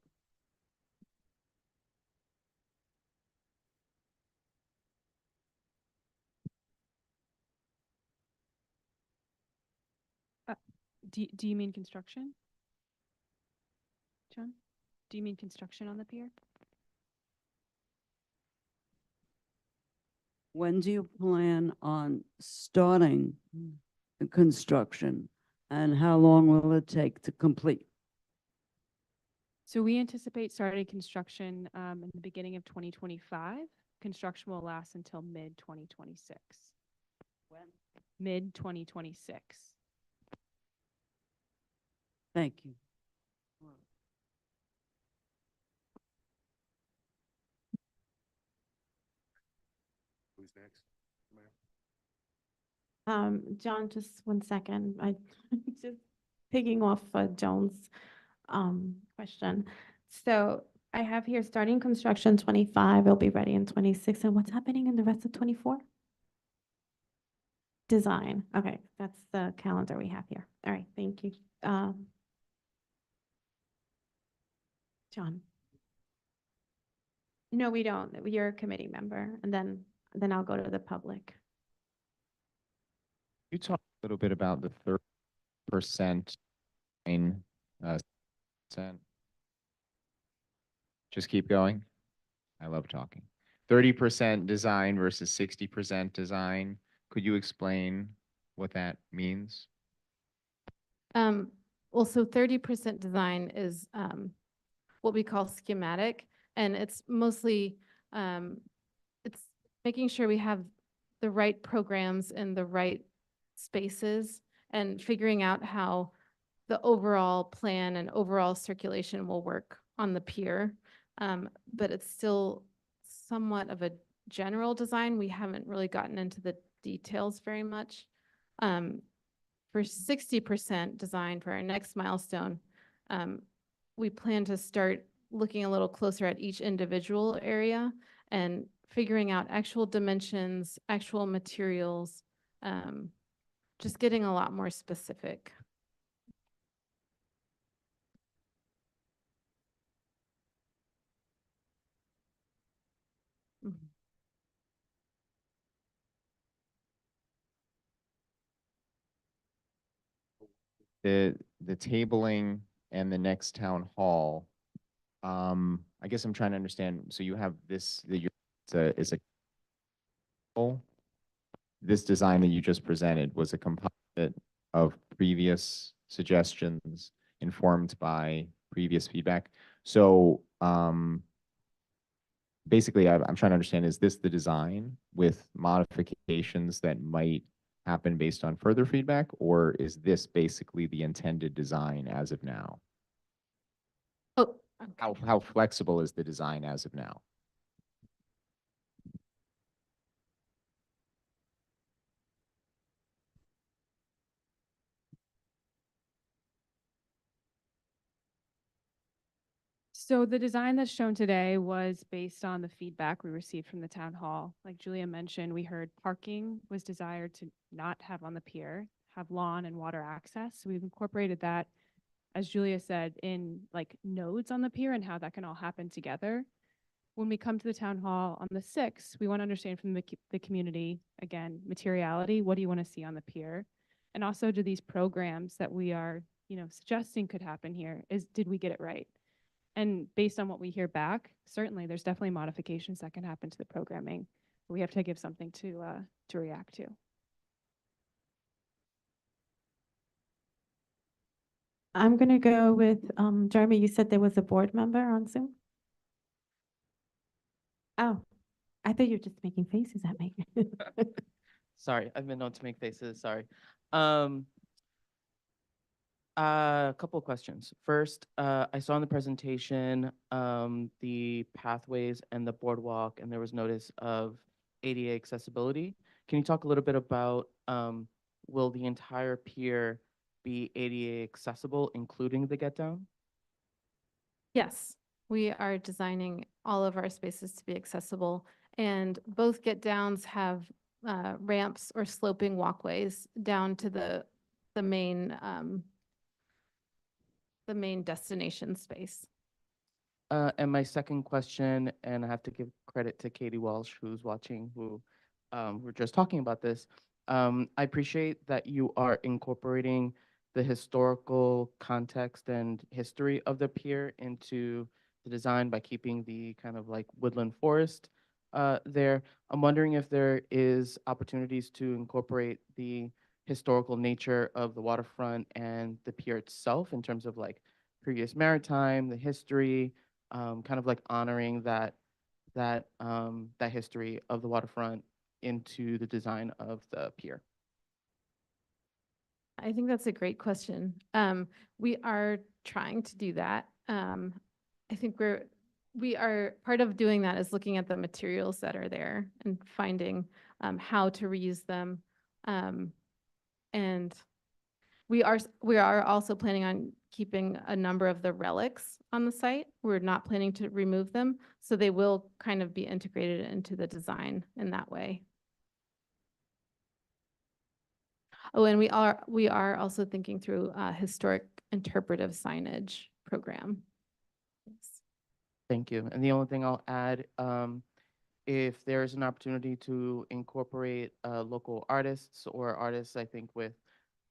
Do you mean construction? John? Do you mean construction on the pier? When do you plan on starting the construction? And how long will it take to complete? So we anticipate starting construction in the beginning of 2025. Construction will last until mid-2026. When? Mid-2026. Thank you. Who's next? Mayor? John, just one second. I just picking off Joan's question. So I have here starting construction 25, it'll be ready in 26. And what's happening in the rest of 24? Design. Okay, that's the calendar we have here. All right, thank you. John. No, we don't. You're a committee member, and then I'll go to the public. You talk a little bit about the 30% in percent. Just keep going. I love talking. 30% design versus 60% design. Could you explain what that means? Well, so 30% design is what we call schematic, and it's mostly it's making sure we have the right programs in the right spaces and figuring out how the overall plan and overall circulation will work on the pier. But it's still somewhat of a general design. We haven't really gotten into the details very much. For 60% design for our next milestone, we plan to start looking a little closer at each individual area and figuring out actual dimensions, actual materials, just getting a lot more specific. Mhm. The tabling and the next town hall. I guess I'm trying to understand. So you have this, it's a this design that you just presented was a composite of previous suggestions informed by previous feedback. So basically, I'm trying to understand, is this the design with modifications that might happen based on further feedback, or is this basically the intended design as of now? Oh, How flexible is the design as of now? So the design that's shown today was based on the feedback we received from the town hall. Like Julia mentioned, we heard parking was desired to not have on the pier, have lawn and water access. So we've incorporated that, as Julia said, in like nodes on the pier and how that can all happen together. when we come to the town hall on the 6th, we want to understand from the community, again, materiality, what do you want to see on the pier? And also, do these programs that we are, suggesting could happen here, did we get it right? And based on what we hear back, certainly there's definitely modifications that can happen to the programming. But we have to give something to react to. I'm gonna go with, Jeremy, you said there was a board member on Zoom? Oh, I thought you were just making faces at me. Sorry, I've been known to make faces, sorry. A couple of questions. First, I saw in the presentation the pathways and the boardwalk, and there was notice of ADA accessibility. Can you talk a little bit about will the entire pier be ADA accessible, including the get down? Yes, we are designing all of our spaces to be accessible, and both get downs have ramps or sloping walkways down to the main destination space. And my second question, and I have to give credit to Katie Walsh, who's watching, who we're just talking about this. I appreciate that you are incorporating the historical context and history of the pier into the design by keeping the kind of like woodland forest there. I'm wondering if there is opportunities to incorporate the historical nature of the waterfront and the pier itself in terms of like previous maritime, the history, kind of like honoring that history of the waterfront into the design of the pier. I think that's a great question. We are trying to do that. I think we are part of doing that is looking at the materials that are there and finding how to reuse them. And we are also planning on keeping a number of the relics on the site. We're not planning to remove them, so they will kind of be integrated into the design in that way. Oh, and we are also thinking through a historic interpretive signage program. Yes. Thank you. And the only thing I'll add, if there is an opportunity to incorporate local artists or artists, I think with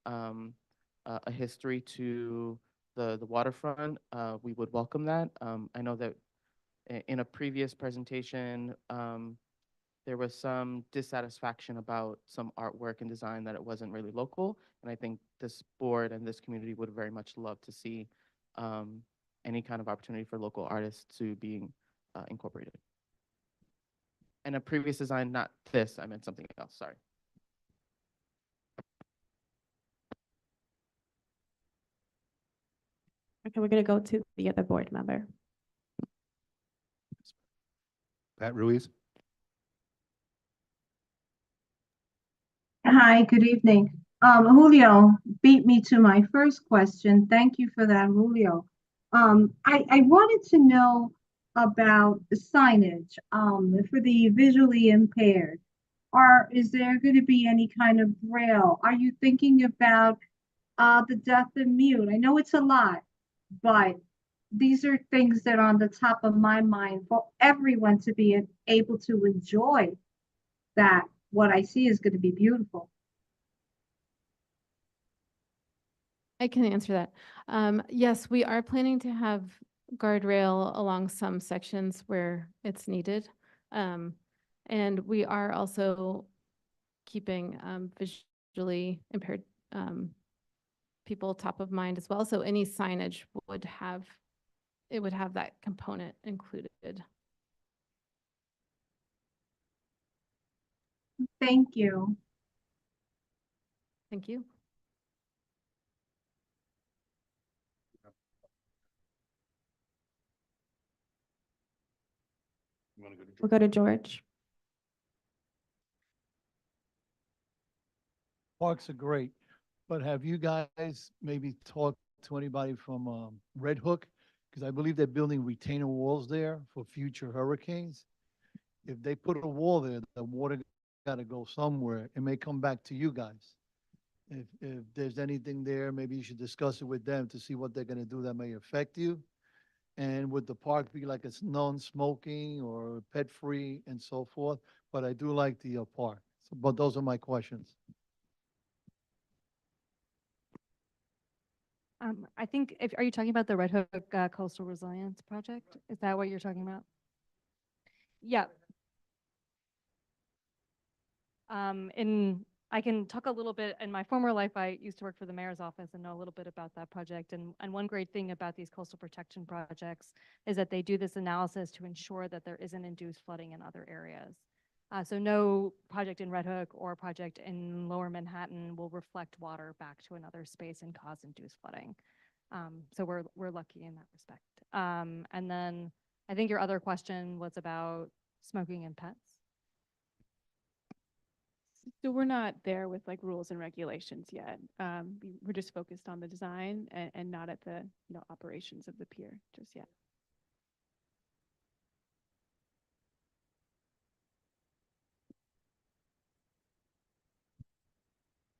a history to the waterfront, we would welcome that. I know that in a previous presentation, there was some dissatisfaction about some artwork and design that it wasn't really local. And I think this board and this community would very much love to see any kind of opportunity for local artists to be incorporated. And a previous design, not this, I meant something else, sorry. Okay, we're gonna go to the other board member. Pat Ruiz? Hi, good evening. Julio beat me to my first question. Thank you for that, Julio. I wanted to know about the signage, for the visually impaired. Is there going to be any kind of braille? Are you thinking about, the deaf and mute? I know it's a lot, but these are things that are on the top of my mind for everyone to be able to enjoy that. What I see is going to be beautiful. I can answer that. Yes, we are planning to have guardrail along some sections where it's needed. And we are also keeping visually impaired people top of mind as well. So any signage would have that component included. Thank you. Thank you. We'll go to George. Parks are great, but have you guys maybe talked to anybody from Red Hook? Because I believe they're building retaining walls there for future hurricanes. If they put a wall there, the water got to go somewhere. It may come back to you guys. If there's anything there, maybe you should discuss it with them to see what they're going to do that may affect you. And would the park be like it's non-smoking or pet-free and so forth? But I do like the park. So, but those are my questions. I think are you talking about the Red Hook Coastal Resilience Project? Is that what you're talking about? Yeah. I can talk a little bit. In my former life, I used to work for the mayor's office and know a little bit about that project. And one great thing about these coastal protection projects is that they do this analysis to ensure that there isn't induced flooding in other areas. So no project in Red Hook or project in Lower Manhattan will reflect water back to another space and cause induced flooding. So we're lucky in that respect. And then I think your other question was about smoking and pets. So we're not there with like rules and regulations yet. We're just focused on the design and not at the, operations of the pier just yet.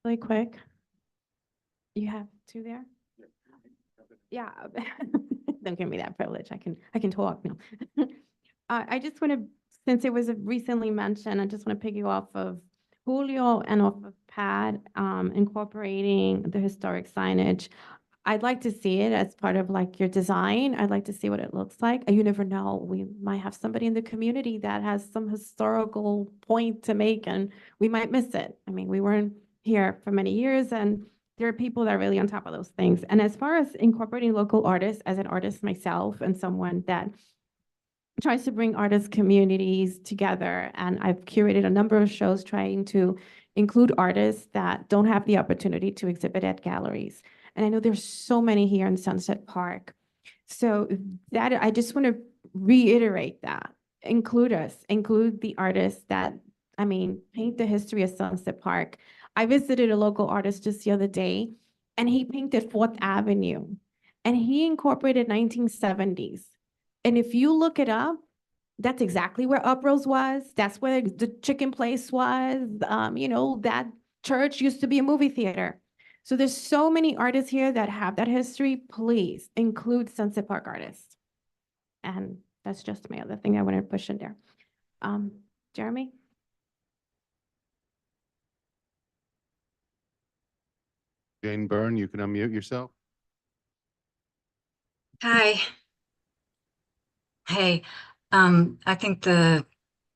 Really quick. You have two there? Yeah. Don't give me that privilege. I can talk now. I just want to, since it was recently mentioned, I just want to piggy off of Julio and off of Pat, incorporating the historic signage. I'd like to see it as part of like your design. I'd like to see what it looks like. You never know. We might have somebody in the community that has some historical point to make and we might miss it. I mean, we weren't here for many years and there are people that are really on top of those things. And as far as incorporating local artists, as an artist myself and someone that tries to bring artist communities together, and I've curated a number of shows trying to include artists that don't have the opportunity to exhibit at galleries. And I know there's so many here in Sunset Park. So that I just want to reiterate that. Include us, include the artists that, paint the history of Sunset Park. I visited a local artist just the other day, and he painted 4th Avenue, and he incorporated 1970s. And if you look it up, that's exactly where Uprose was. That's where the chicken place was. That church used to be a movie theater. So there's so many artists here that have that history. Please include Sunset Park artists. And that's just my other thing I want to push in there. Jeremy? Jane Byrne, you can unmute yourself. Hi. Hey, I think the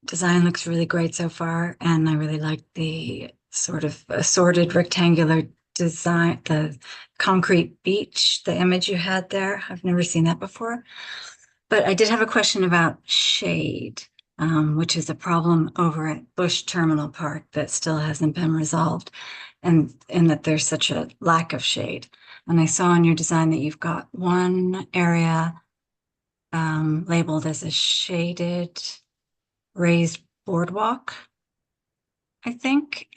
design looks really great so far, and I really like the sort of assorted rectangular design, the concrete beach, the image you had there. I've never seen that before. But I did have a question about shade, which is a problem over at Bush Terminal Park that still hasn't been resolved, and in that there's such a lack of shade. And I saw in your design that you've got one area labeled as a shaded raised boardwalk, I think.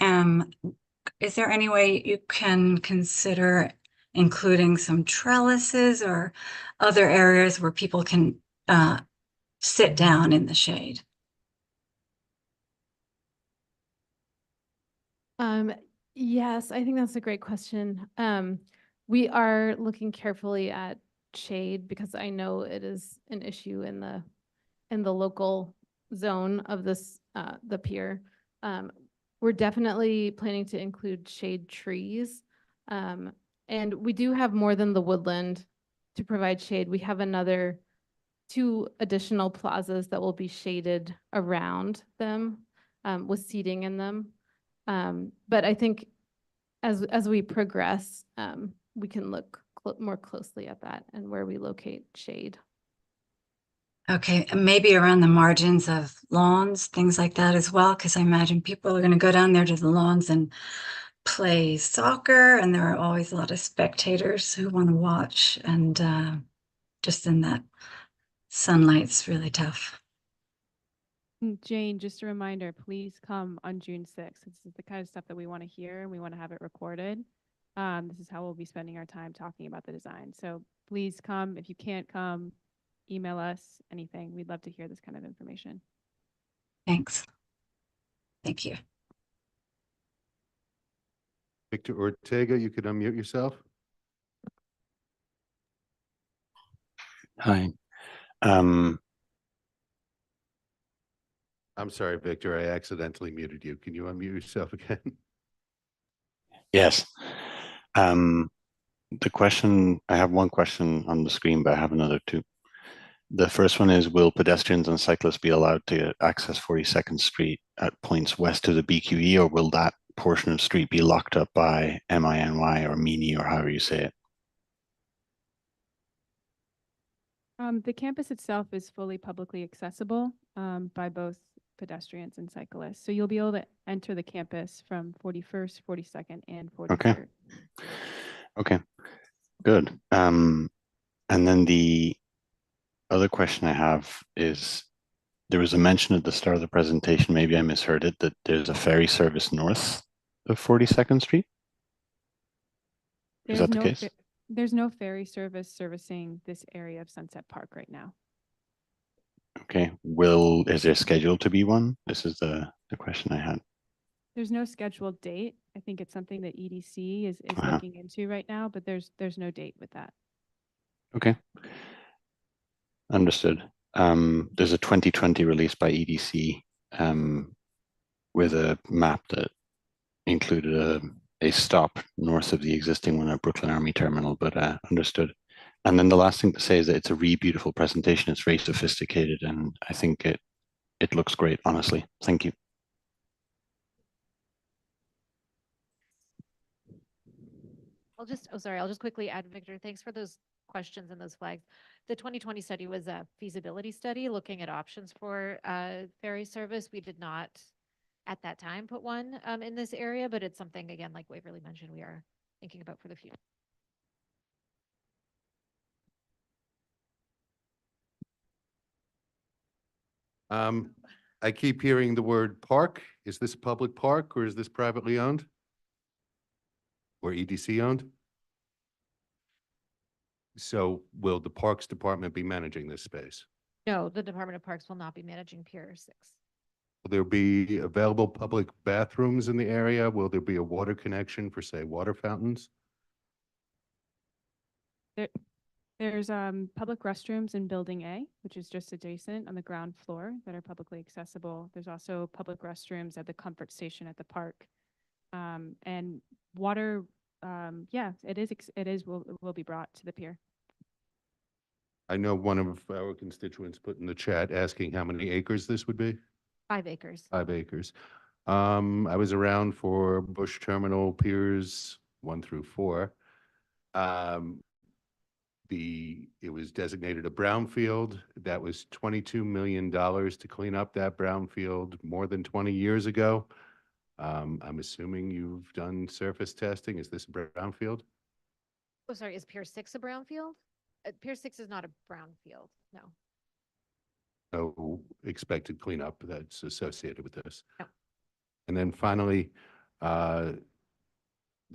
Is there any way you can consider including some trellises or other areas where people can sit down in the shade? Yes, I think that's a great question. We are looking carefully at shade because I know it is an issue in the local zone of this the pier. We're definitely planning to include shade trees. And we do have more than the woodland to provide shade. We have another 2 additional plazas that will be shaded around them with seating in them. But I think as we progress, we can look more closely at that and where we locate shade. Okay, and maybe around the margins of lawns, things like that as well, because I imagine people are going to go down there to the lawns and play soccer, and there are always a lot of spectators who want to watch, and just in that sunlight's really tough. Jane, just a reminder, please come on June 6th. This is the kind of stuff that we want to hear and we want to have it recorded. This is how we'll be spending our time talking about the design. So please come. If you can't come, email us, anything. We'd love to hear this kind of information. Thanks. Thank you. Victor Ortega, you could unmute yourself. Hi. I'm sorry, Victor, I accidentally muted you. Can you unmute yourself again? Yes. The question, I have one question on the screen, but I have another two. The first one is, will pedestrians and cyclists be allowed to access 42nd Street at points west of the BQE, or will that portion of street be locked up by MINY or MINI, or however you say it? The campus itself is fully publicly accessible by both pedestrians and cyclists. So you'll be able to enter the campus from 41st, 42nd, and 43rd. Okay, good. And then the other question I have is, there was a mention at the start of the presentation, maybe I misheard it, that there's a ferry service north of 42nd Street? Is that the case? There's no ferry service servicing this area of Sunset Park right now. Okay, is there scheduled to be one? This is the question I had. There's no scheduled date. I think it's something that EDC is Uh-huh. looking into right now, but there's no date with that. Okay. Understood. There's a 2020 release by EDC with a map that included a stop north of the existing one at Brooklyn Army Terminal, but understood. And then the last thing to say is that it's a really beautiful presentation. It's very sophisticated, and I think it looks great, honestly. Thank you. I'll just quickly add, Victor, thanks for those questions and those flags. The 2020 study was a feasibility study looking at options for ferry service. We did not at that time put one in this area, but it's something, again, like Waverly mentioned, we are thinking about for the future. I keep hearing the word park. Is this a public park or is this privately owned? Or EDC owned? So will the Parks Department be managing this space? No, the Department of Parks will not be managing Pier 6. Will there be available public bathrooms in the area? Will there be a water connection for, say, water fountains? There's public restrooms in Building A, which is just adjacent on the ground floor that are publicly accessible. There's also public restrooms at the comfort station at the park. And water, yeah, it will be brought to the pier. I know one of our constituents put in the chat asking how many acres this would be. 5 acres. 5 acres. I was around for Bush Terminal Piers 1 through 4. It was designated a brownfield. That was $22 million to clean up that brownfield more than 20 years ago. I'm assuming you've done surface testing. Is this a brownfield? Oh, sorry, is Pier 6 a brownfield? Pier 6 is not a brownfield, no. No expected cleanup that's associated with this. No. And then finally, the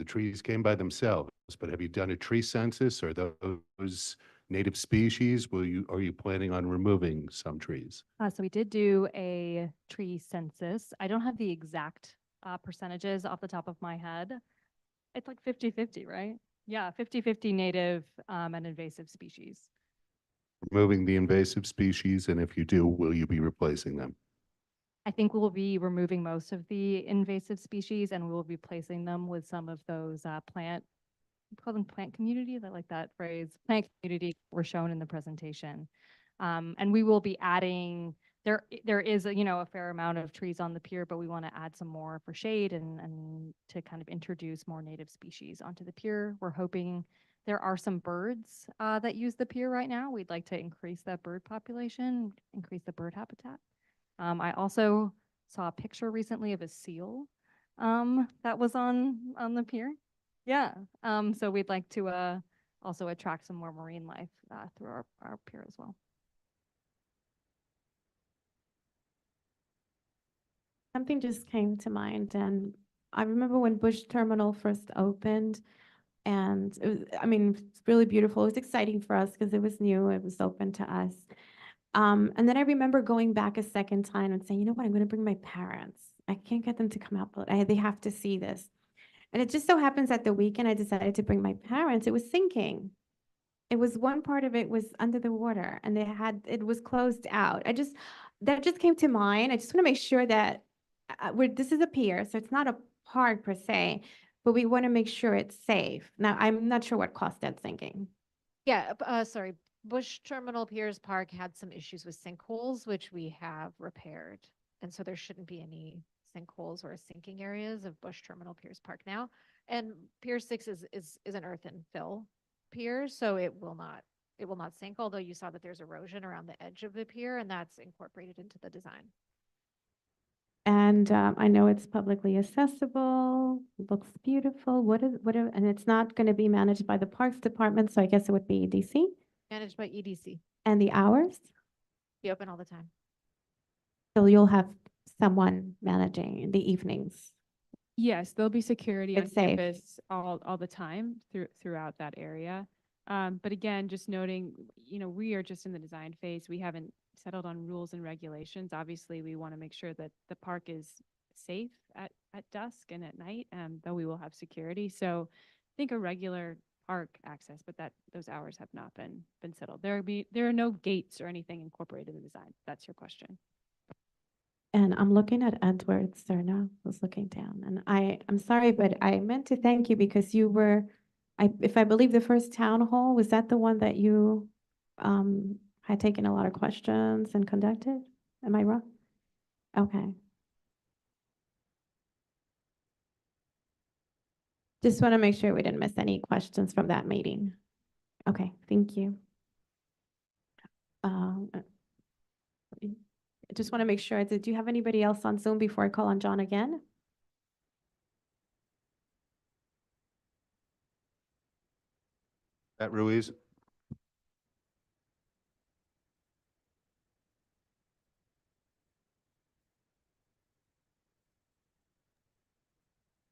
trees came by themselves, but have you done a tree census? Or those native species? Are you planning on removing some trees? So we did do a tree census. I don't have the exact percentages off the top of my head. It's like 50-50, right? Yeah, 50-50 native and invasive species. Removing the invasive species, and if you do, will you be replacing them? I think we'll be removing most of the invasive species and we will be replacing them with some of those we call them plant communities. I like that phrase. Plant community were shown in the presentation. And we will be adding, there is a fair amount of trees on the pier, but we want to add some more for shade and to kind of introduce more native species onto the pier. We're hoping there are some birds that use the pier right now. We'd like to increase that bird population, increase the bird habitat. I also saw a picture recently of a seal that was on the pier. Yeah, so we'd like to also attract some more marine life through our pier as well. Something just came to mind, and I remember when Bush Terminal first opened, and it was, I mean, it's really beautiful. It was exciting for us because it was new. It was open to us. And then I remember going back a second time and saying, you know what, I'm going to bring my parents. I can't get them to come out, but they have to see this. And it just so happens that the weekend I decided to bring my parents, it was sinking. It was one part of it was under the water and it was closed out. That just came to mind. I just want to make sure that this is a pier, so it's not a park per se, but we want to make sure it's safe. Now, I'm not sure what cost that's sinking. Yeah, sorry, Bush Terminal Piers Park had some issues with sinkholes, which we have repaired. And so there shouldn't be any sinkholes or sinking areas of Bush Terminal Piers Park now. And Pier 6 is an earth and fill pier, so it will not sink, although you saw that there's erosion around the edge of the pier, and that's incorporated into the design. And I know it's publicly accessible, looks beautiful. And it's not going to be managed by the Parks Department, so I guess it would be EDC. Managed by EDC. And the hours? Be open all the time. So you'll have someone managing in the evenings. Yes, there'll be security on It's safe. campus all the time throughout that area. But again, just noting, we are just in the design phase. We haven't settled on rules and regulations. Obviously, we want to make sure that the park is safe at dusk and at night, though we will have security. So I think a regular park access, but those hours have not been settled. There are no gates or anything incorporated in the design. That's your question. And I'm looking at Edward Cerna, who's looking down. And I'm sorry, but I meant to thank you because you were, if I believe the first town hall, was that the one that you had taken a lot of questions and conducted? Am I wrong? Okay. Just want to make sure we didn't miss any questions from that meeting. Okay, thank you. I just want to make sure, did you have anybody else on Zoom before I call on John again? Pat Ruiz?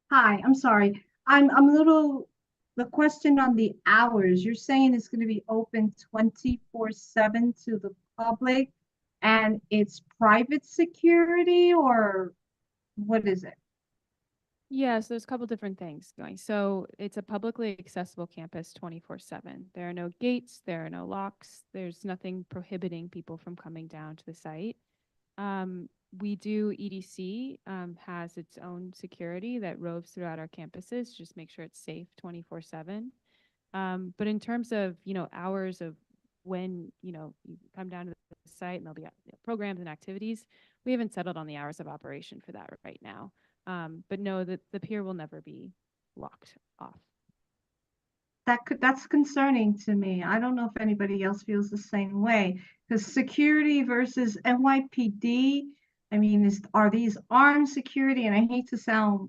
Hi, I'm sorry. I'm a little, the question on the hours, you're saying it's going to be open 24/7 to the public and it's private security or what is it? Yeah, so there's a couple different things going. So it's a publicly accessible campus 24/7. There are no gates, there are no locks, there's nothing prohibiting people from coming down to the site. We do, EDC has its own security that roves throughout our campuses, just make sure it's safe 24/7. But in terms of, hours of when, you come down to the site and there'll be programs and activities, we haven't settled on the hours of operation for that right now. But no, the pier will never be locked off. That's concerning to me. I don't know if anybody else feels the same way. Because security versus NYPD, I mean, are these armed security? And I hate to sound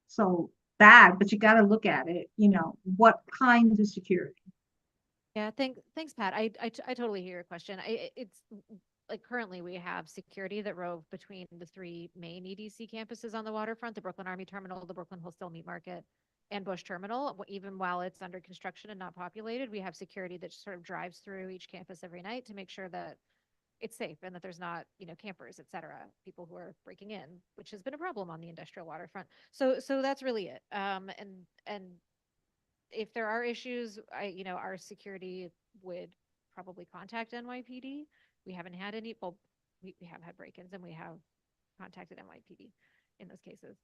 so bad, but you got to look at it, what kind of security? Yeah, thanks, Pat. I totally hear your question. It's like currently we have security that rove between the three main EDC campuses on the waterfront, the Brooklyn Army Terminal, the Brooklyn Wholesale Meat Market, and Bush Terminal. Even while it's under construction and not populated, we have security that sort of drives through each campus every night to make sure that it's safe and that there's not, campers, et cetera, people who are breaking in, which has been a problem on the industrial waterfront. So that's really it. And if there are issues, our security would probably contact NYPD. We haven't had any, well, we have had break-ins and we have contacted NYPD in those cases.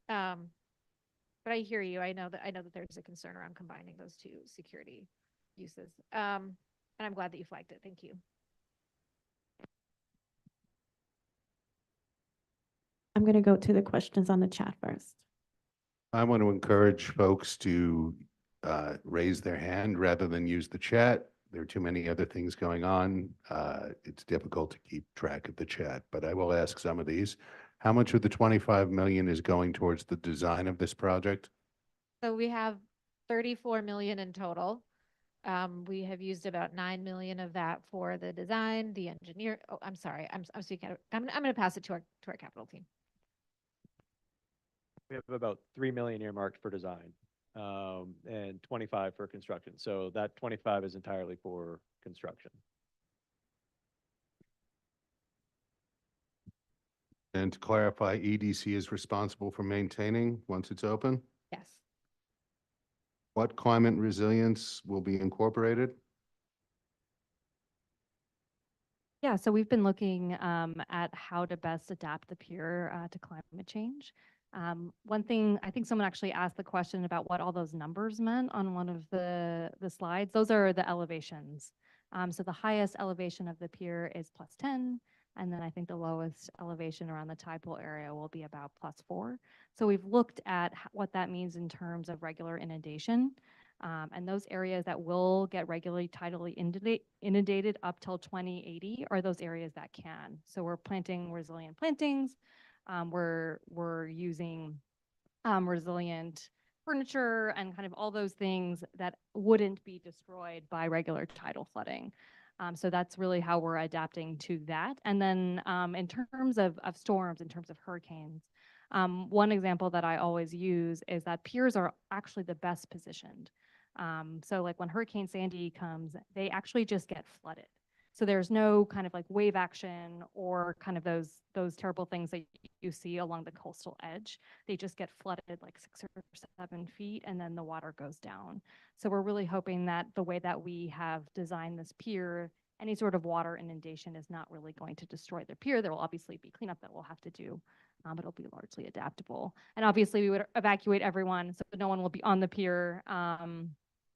But I hear you. I know that there's a concern around combining those two security uses. And I'm glad that you flagged it. Thank you. I'm going to go to the questions on the chat first. I want to encourage folks to raise their hand rather than use the chat. There are too many other things going on. It's difficult to keep track of the chat, but I will ask some of these. How much of the 25 million is going towards the design of this project? So we have 34 million in total. We have used about 9 million of that for the design, the engineer. Oh, I'm sorry. I'm speaking. I'm going to pass it to our capital team. We have about 3 million earmarked for design, and 25 for construction. So that 25 is entirely for construction. And to clarify, EDC is responsible for maintaining once it's open? Yes. What climate resilience will be incorporated? Yeah, so we've been looking at how to best adapt the pier to climate change. One thing, I think someone actually asked the question about what all those numbers meant on one of the slides. Those are the elevations. So the highest elevation of the pier is +10, and then I think the lowest elevation around the tide pool area will be about +4. So we've looked at what that means in terms of regular inundation. And those areas that will get regularly tidally inundated up till 2080 are those areas that can. So we're planting resilient plantings. We're using resilient furniture and kind of all those things that wouldn't be destroyed by regular tidal flooding. So that's really how we're adapting to that. And then in terms of storms, in terms of hurricanes, one example that I always use is that piers are actually the best positioned. So like when Hurricane Sandy comes, they actually just get flooded. So there's no kind of like wave action or kind of those terrible things that you see along the coastal edge. They just get flooded like 6 or 7 feet and then the water goes down. So we're really hoping that the way that we have designed this pier, any sort of water inundation is not really going to destroy the pier. There will obviously be cleanup that we'll have to do, but it'll be largely adaptable. And obviously we would evacuate everyone so no one will be on the pier.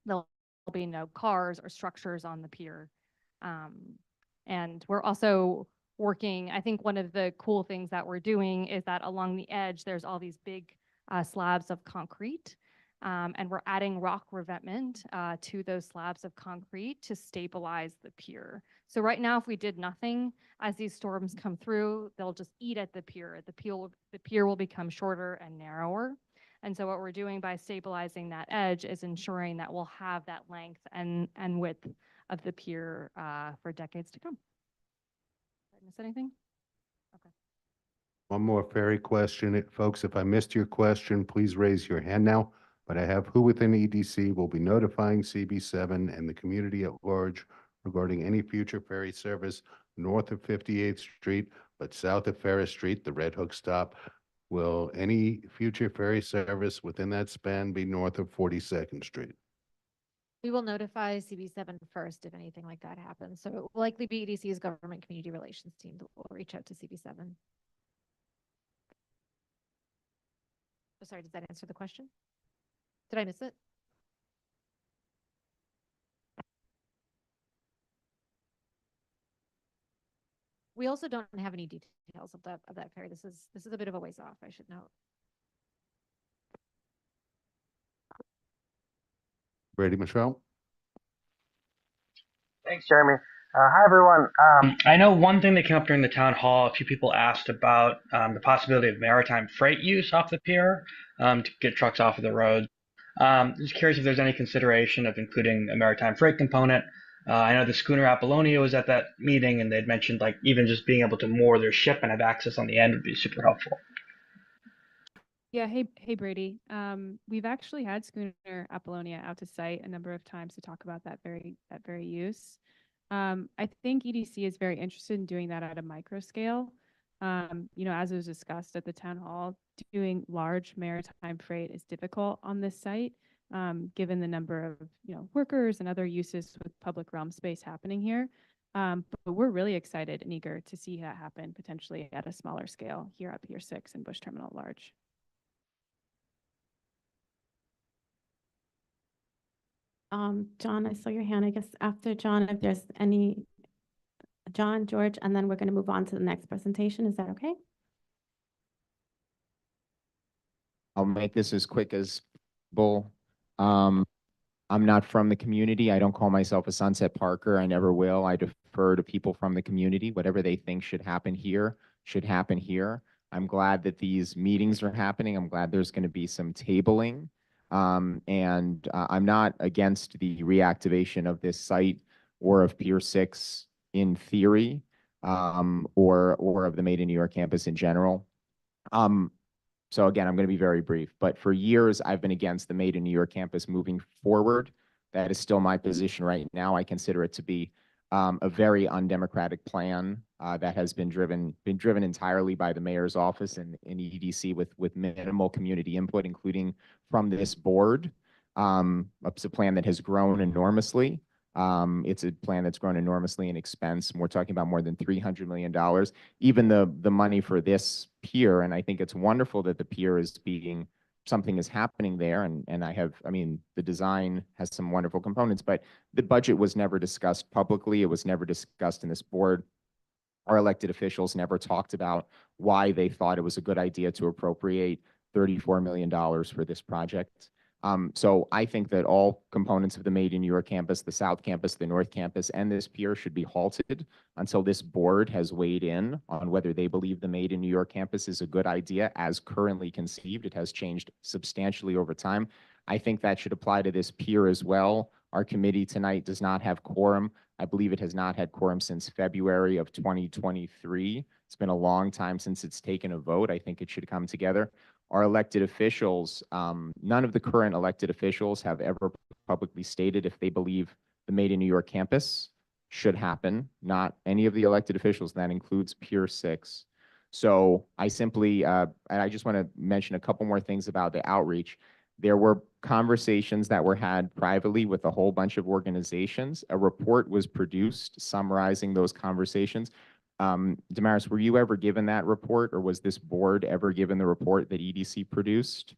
There'll be no cars or structures on the pier. And we're also working, I think one of the cool things that we're doing is that along the edge, there's all these big slabs of concrete. And we're adding rock revetment to those slabs of concrete to stabilize the pier. So right now, if we did nothing, as these storms come through, they'll just eat at the pier. The pier will become shorter and narrower. And so what we're doing by stabilizing that edge is ensuring that we'll have that length and width of the pier for decades to come. Did I miss anything? Okay. One more ferry question. Folks, if I missed your question, please raise your hand now. But I have who within EDC will be notifying CB7 and the community at large regarding any future ferry service north of 58th Street, but south of Ferris Street, the Red Hook stop. Will any future ferry service within that span be north of 42nd Street? We will notify CB7 first if anything like that happens. So it will likely be EDC's government community relations team that will reach out to CB7. Oh, sorry, did that answer the question? Did I miss it? We also don't have any details of that ferry. This is a bit of a ways off, I should note. Brady Michelle? Thanks, Jeremy. Hi, everyone. I know one thing that came up during the town hall, a few people asked about the possibility of maritime freight use off the pier to get trucks off of the road. Just curious if there's any consideration of including a maritime freight component. I know the schooner Apollonia was at that meeting, and they'd mentioned like even just being able to moor their ship and have access on the end would be super helpful. Yeah, hey Brady. We've actually had schooner Apollonia out to site a number of times to talk about that very use. I think EDC is very interested in doing that at a micro scale. As was discussed at the town hall, doing large maritime freight is difficult on this site, given the number of workers and other uses with public realm space happening here. But we're really excited and eager to see that happen potentially at a smaller scale here at Pier 6 and Bush Terminal at large. John, I saw your hand. I guess after John, if there's any, John, George, and then we're going to move on to the next presentation. Is that okay? I'll make this as quick as possible. I'm not from the community. I don't call myself a Sunset Parker. I never will. I defer to people from the community. Whatever they think should happen here should happen here. I'm glad that these meetings are happening. I'm glad there's going to be some tabling. And I'm not against the reactivation of this site or of Pier 6 in theory, or of the Made in New York campus in general. So again, I'm going to be very brief, but for years I've been against the Made in New York campus moving forward. That is still my position right now. I consider it to be a very undemocratic plan that has been driven entirely by the mayor's office and EDC with minimal community input, including from this board. It's a plan that has grown enormously. It's a plan that's grown enormously in expense. And we're talking about more than $300 million. Even the money for this pier, and I think it's wonderful that the pier is being, something is happening there. And I mean, the design has some wonderful components, but the budget was never discussed publicly. It was never discussed in this board. Our elected officials never talked about why they thought it was a good idea to appropriate $34 million for this project. So I think that all components of the Made in New York campus, the South Campus, the North Campus, and this pier should be halted until this board has weighed in on whether they believe the Made in New York campus is a good idea as currently conceived. It has changed substantially over time. I think that should apply to this pier as well. Our committee tonight does not have quorum. I believe it has not had quorum since February of 2023. It's been a long time since it's taken a vote. I think it should come together. Our elected officials, none of the current elected officials have ever publicly stated if they believe the Made in New York campus should happen. Not any of the elected officials, that includes Pier 6. So I simply, and I just want to mention a couple more things about the outreach. There were conversations that were had privately with a whole bunch of organizations. A report was produced summarizing those conversations. Damaris, were you ever given that report, or was this board ever given the report that EDC produced?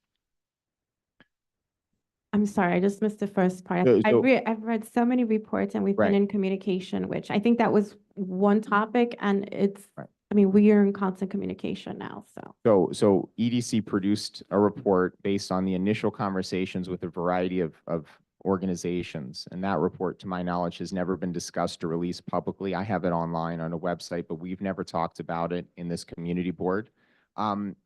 I'm sorry, I just missed the first part. I've read so many reports and we've been in communication, which I think that was one topic, and it's, I mean, we are in constant communication now, so. So EDC produced a report based on the initial conversations with a variety of organizations. And that report, to my knowledge, has never been discussed or released publicly. I have it online on a website, but we've never talked about it in this community board.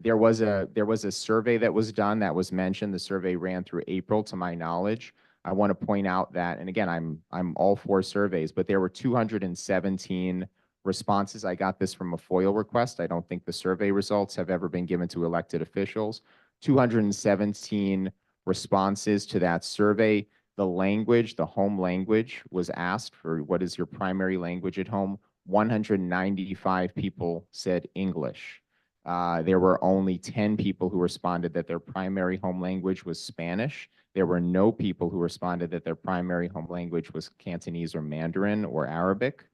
There was a survey that was done that was mentioned. The survey ran through April, to my knowledge. I want to point out that, and again, I'm all for surveys, but there were 217 responses. I got this from a FOIL request. I don't think the survey results have ever been given to elected officials. 217 responses to that survey. The language, the home language was asked for, what is your primary language at home? 195 people said English. There were only 10 people who responded that their primary home language was Spanish. There were no people who responded that their primary home language was Cantonese or Mandarin or Arabic.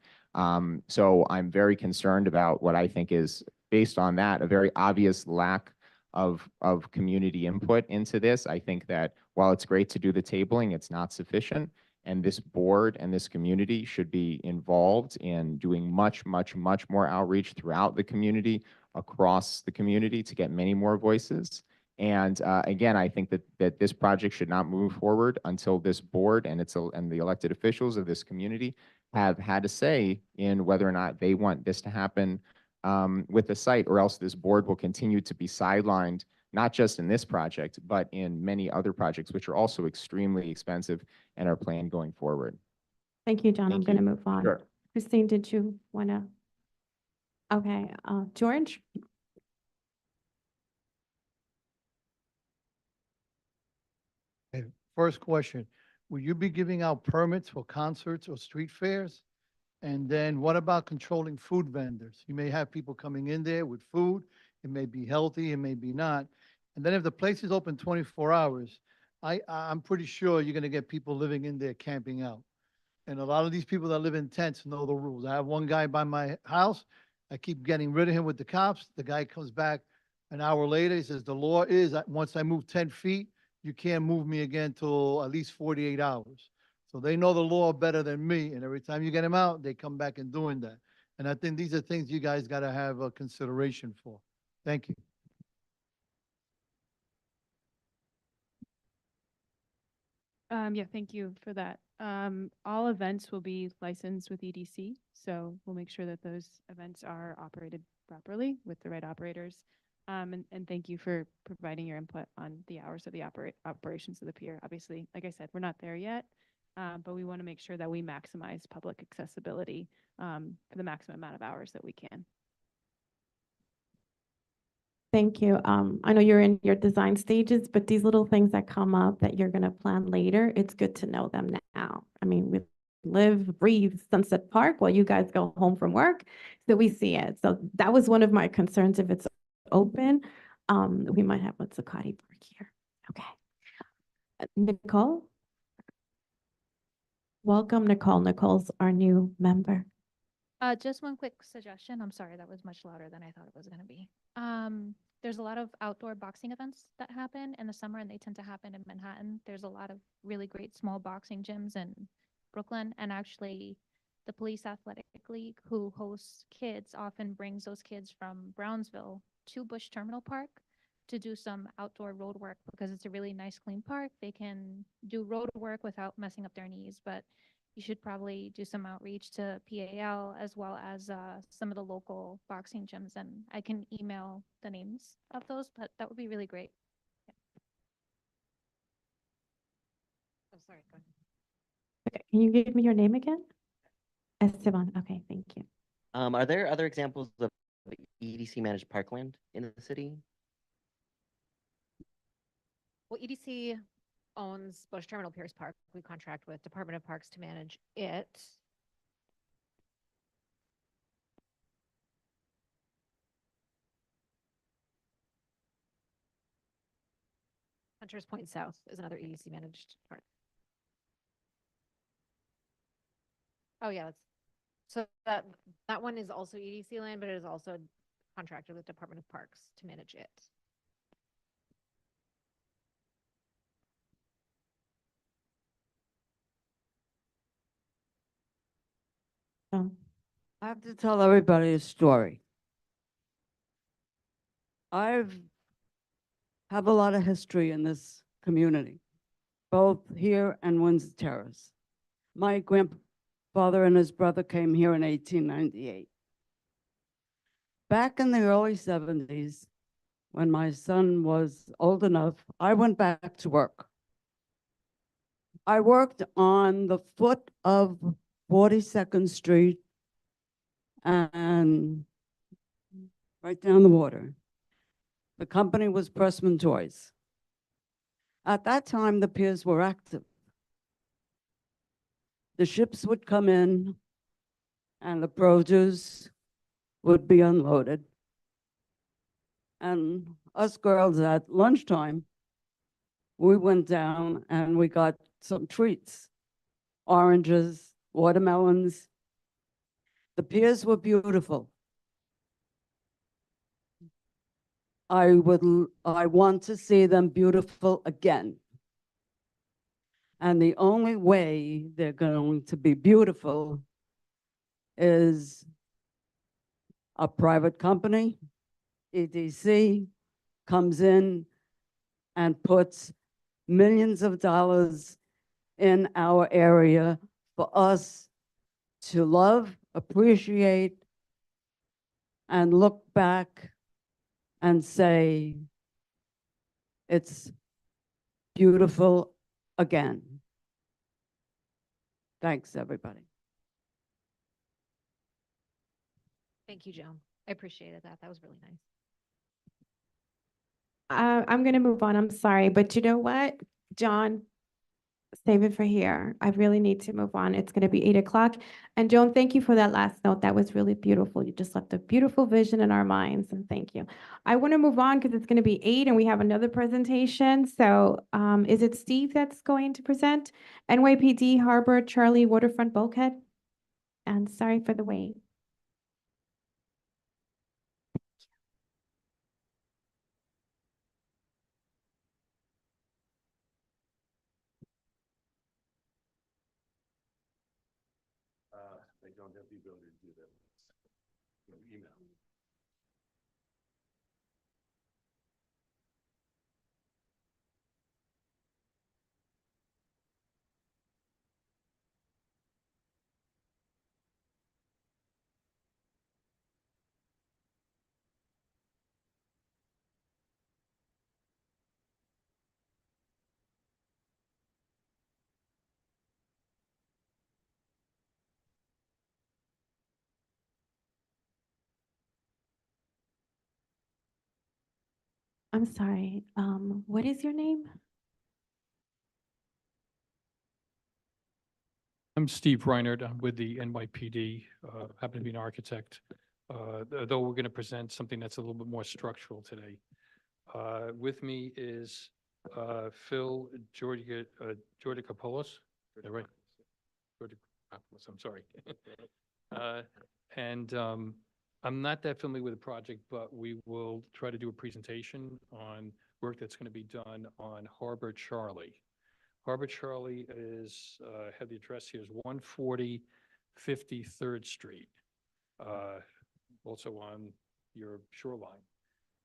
So I'm very concerned about what I think is, based on that, a very obvious lack of community input into this. I think that while it's great to do the tabling, it's not sufficient. And this board and this community should be involved in doing much, much, much more outreach throughout the community, across the community, to get many more voices. And again, I think that this project should not move forward until this board and the elected officials of this community have had a say in whether or not they want this to happen with the site, or else this board will continue to be sidelined, not just in this project, but in many other projects, which are also extremely expensive and are planned going forward. Thank you, John. I'm going to move on. Sure. Christine, did you want to? Okay, George? Okay, first question, will you be giving out permits for concerts or street fairs? And then what about controlling food vendors? You may have people coming in there with food. It may be healthy, it may be not. And then if the place is open 24 hours, I'm pretty sure you're going to get people living in there camping out. And a lot of these people that live in tents know the rules. I have one guy by my house. I keep getting rid of him with the cops. The guy comes back an hour later. He says, the law is that once I move 10 feet, you can't move me again till at least 48 hours. So they know the law better than me. And every time you get them out, they come back and doing that. And I think these are things you guys got to have a consideration for. Thank you. Yeah, thank you for that. All events will be licensed with EDC, so we'll make sure that those events are operated properly with the right operators. And thank you for providing your input on the hours of the operations of the pier. Obviously, like I said, we're not there yet, but we want to make sure that we maximize public accessibility for the maximum amount of hours that we can. Thank you. I know you're in your design stages, but these little things that come up that you're going to plan later, it's good to know them now. I mean, we live, breathe Sunset Park while you guys go home from work, so we see it. So that was one of my concerns. If it's open, we might have a Zuccotti Park here. Okay. Nicole? Welcome, Nicole. Nicole's our new member. Just one quick suggestion. I'm sorry, that was much louder than I thought it was gonna be. There's a lot of outdoor boxing events that happen in the summer, and they tend to happen in Manhattan. There's a lot of really great small boxing gyms in Brooklyn, and actually the Police Athletic League, who hosts kids, often brings those kids from Brownsville to Bush Terminal Park to do some outdoor road work because it's a really nice, clean park. They can do road work without messing up their knees, but you should probably do some outreach to PAL as well as some of the local boxing gyms. And I can email the names of those, but that would be really great. Yeah. Oh, sorry. Go ahead. Okay, can you give me your name again? Esteban. Okay, thank you. Are there other examples of EDC managed parkland in the city? Well, EDC owns Bush Terminal Pierce Park. We contract with Department of Parks to manage it. Hunters Point South is another EDC managed park. Oh yeah, so that one is also EDC land, but it is also contracted with Department of Parks to manage it. I have to tell everybody a story. Have a lot of history in this community, both here and Windsor Terrace. My grandfather and his brother came here in 1898. Back in the early 70s, when my son was old enough, I went back to work. I worked on the foot of 42nd Street and right down the water. The company was Pressman Toys. At that time, the piers were active. The ships would come in and the produce would be unloaded. And us girls at lunchtime, we went down and we got some treats, oranges, watermelons. The piers were beautiful. I want to see them beautiful again. And the only way they're going to be beautiful is a private company, EDC, comes in and puts millions of dollars in our area for us to love, appreciate, and look back and say, it's beautiful again. Thanks, everybody. Thank you, Joan. I appreciated that. That was really nice. I'm going to move on. I'm sorry, but you know what, John, save it for here. I really need to move on. It's going to be 8 o'clock. And Joan, thank you for that last note. That was really beautiful. You just left a beautiful vision in our minds, and thank you. I want to move on because it's going to be 8 and we have another presentation. So is it Steve that's going to present? NYPD Harbor Charlie Waterfront Bulkhead? And sorry for the wait. They don't have the ability to do that. Email. I'm sorry. What is your name? I'm Steve Reinert. I'm with the NYPD, happen to be an architect. Though we're going to present something that's a little bit more structural today. With me is Phil Georgikopoulos. Is that right? Georgiapolis, I'm sorry. And I'm not that familiar with the project, but we will try to do a presentation on work that's going to be done on Harbor Charlie. Harbor Charlie is, have the address here, is 140 53rd Street, also on your shoreline.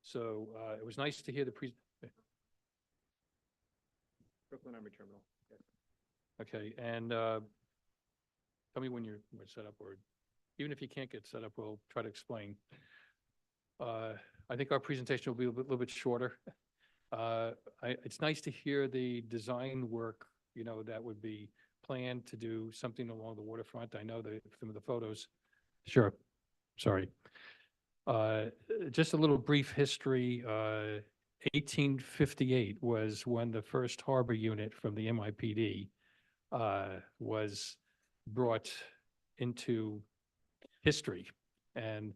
So it was nice to hear the Brooklyn Army Terminal. Okay, and tell me when you're set up, or even if you can't get set up, we'll try to explain. I think our presentation will be a little bit shorter. It's nice to hear the design work, that would be planned to do something along the waterfront. I know that some of the photos. Sure, sorry. Just a little brief history. 1858 was when the first harbor unit from the MIPD was brought into history. And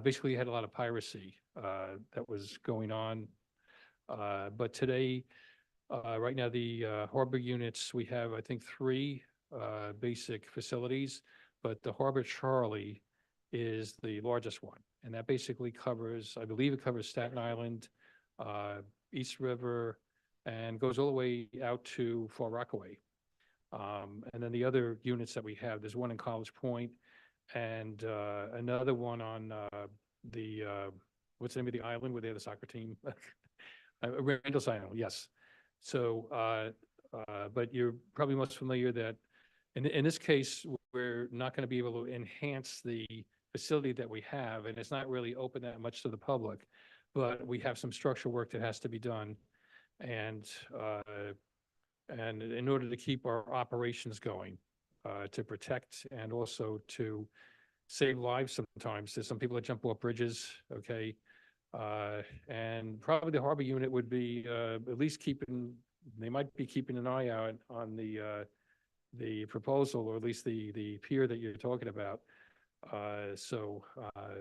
basically you had a lot of piracy that was going on. But today, right now, the harbor units, we have, I think, 3 basic facilities, but the Harbor Charlie is the largest one. And that basically covers, I believe it covers Staten Island, East River, and goes all the way out to Far Rockaway. And then the other units that we have, there's one in College Point and another one on what's the name of the island where they have the soccer team? Randall's Island, yes. So, but you're probably most familiar that in this case, we're not going to be able to enhance the facility that we have, and it's not really open that much to the public, but we have some structural work that has to be done. And in order to keep our operations going, to protect and also to save lives sometimes. There's some people that jump off bridges, okay? And probably the harbor unit would be at least they might be keeping an eye out on the proposal, or at least the pier that you're talking about. So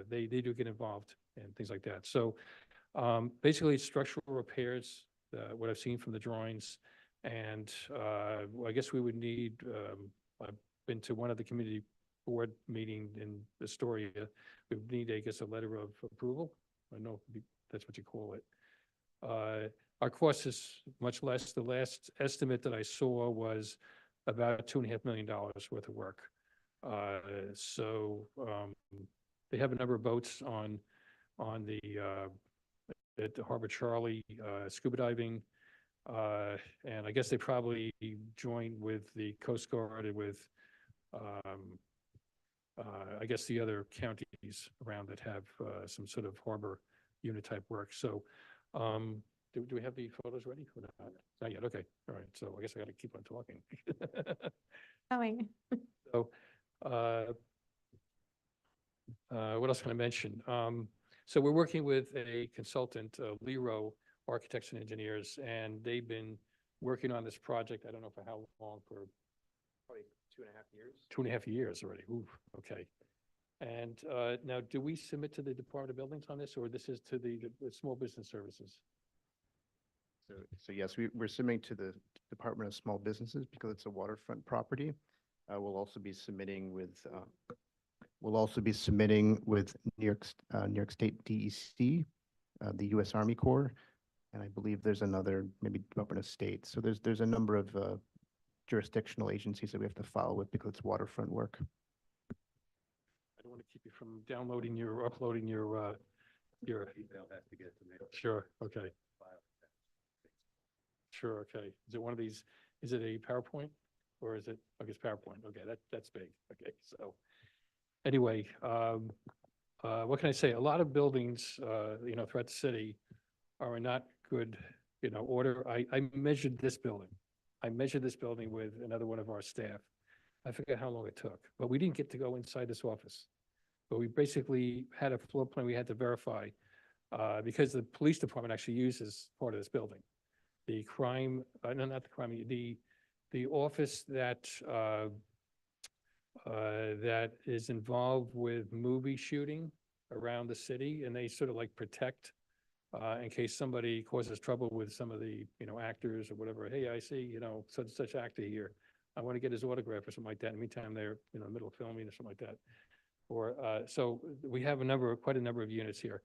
they do get involved and things like that. So basically it's structural repairs, what I've seen from the drawings. And I guess we would need, I've been to one of the community board meeting in Astoria. We would need, I guess, a letter of approval. I don't know if that's what you call it. Our cost is much less. The last estimate that I saw was about $2.5 million worth of work. So they have a number of boats on the at the Harbor Charlie, scuba diving. And I guess they probably joined with the Coast Guard and with, I guess, the other counties around that have some sort of harbor unit type work. So do we have the photos ready or not? Not yet, okay, all right. So I guess I got to keep on talking. Going. So what else can I mention? So we're working with a consultant, Lero Architects and Engineers, and they've been working on this project, I don't know for how long, for Probably 2.5 years. 2.5 years already. Ooh, okay. And now, do we submit to the Department of Buildings on this, or this is to the Small Business Services? So yes, we're submitting to the Department of Small Businesses because it's a waterfront property. We'll also be submitting with New York State DEC, the U.S. Army Corps, and I believe there's another, maybe Department of State. So there's a number of jurisdictional agencies that we have to follow with because it's waterfront work. I don't want to keep you from downloading or uploading your Email has to get to me. Sure, okay. Sure, okay. Is it one of these, is it a PowerPoint or is it, I guess PowerPoint, okay, that's big, okay, so. Anyway, what can I say? A lot of buildings, throughout the city are in not good, order. I measured this building. I measured this building with another one of our staff. I forget how long it took, but we didn't get to go inside this office. But we basically had a floor plan we had to verify because the police department actually uses part of this building. The crime, no, not the crime, the office that that is involved with movie shooting around the city, and they sort of like protect in case somebody causes trouble with some of the, actors or whatever. Hey, I see, such actor here. I want to get his autograph or something like that. In the meantime, they're in the middle of filming or something like that. Or, so we have quite a number of units here.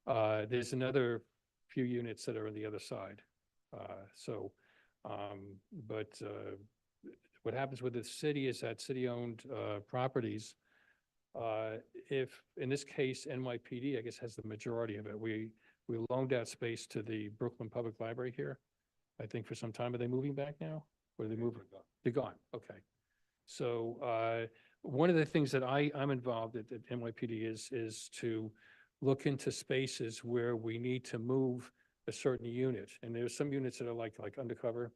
There's another few units that are on the other side. But what happens with the city is that city-owned properties, if, in this case, NYPD, I guess, has the majority of it. We loaned out space to the Brooklyn Public Library here, I think, for some time. Are they moving back now? Or are they moving? They're gone, okay. So one of the things that I'm involved at NYPD is to look into spaces where we need to move a certain unit. And there's some units that are like undercover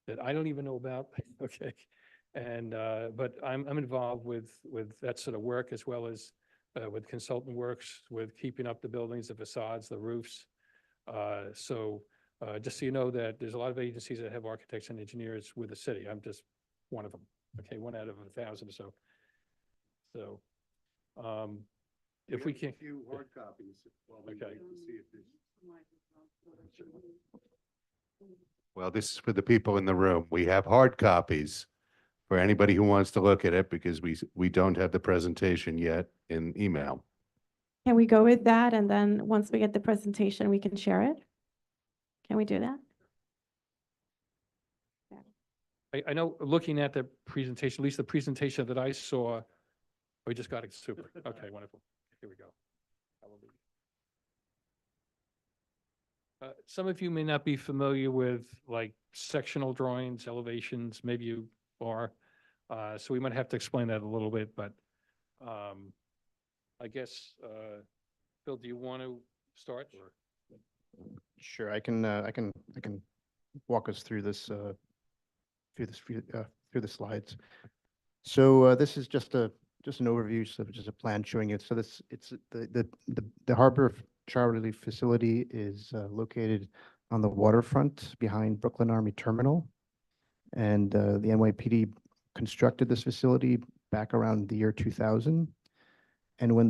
that I don't even know about, okay? And, but I'm involved with that sort of work, as well as with consultant works, with keeping up the buildings, the facades, the roofs. Just so you know that there's a lot of agencies that have architects and engineers with the city. I'm just one of them, okay? 1 out of 1,000 or so. So, if we can. A few hard copies while we Okay. wait to see if this. Well, this is for the people in the room. We have hard copies for anybody who wants to look at it, because we don't have the presentation yet in email. Can we go with that? And then once we get the presentation, we can share it? Can we do that? I know, looking at the presentation, at least the presentation that I saw, we just got it, super. Okay, wonderful. Here we go. Hallelujah. Some of you may not be familiar with like sectional drawings, elevations, maybe you are. So we might have to explain that a little bit, but I guess, Phil, do you want to start? Sure, I can walk us through this, through the slides. So this is just an overview, so just a plan showing it. So it's the Harbor Charlie facility is located on the waterfront behind Brooklyn Army Terminal. And the NYPD constructed this facility back around the year 2000. And when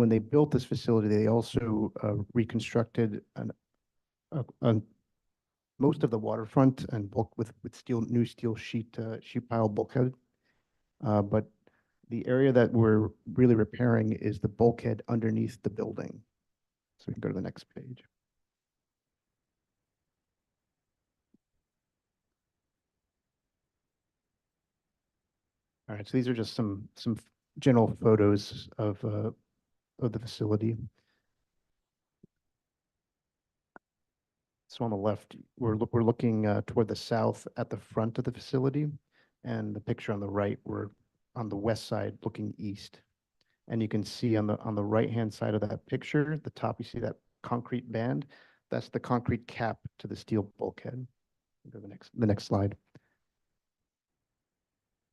they built this facility, they also reconstructed most of the waterfront and bulk with new steel sheet pile bulkhead. But the area that we're really repairing is the bulkhead underneath the building. So we can go to the next page. All right, so these are just some general photos of the facility. So on the left, we're looking toward the south at the front of the facility, and the picture on the right, we're on the west side looking east. And you can see on the right-hand side of that picture, the top, you see that concrete band. That's the concrete cap to the steel bulkhead. Go to the next slide.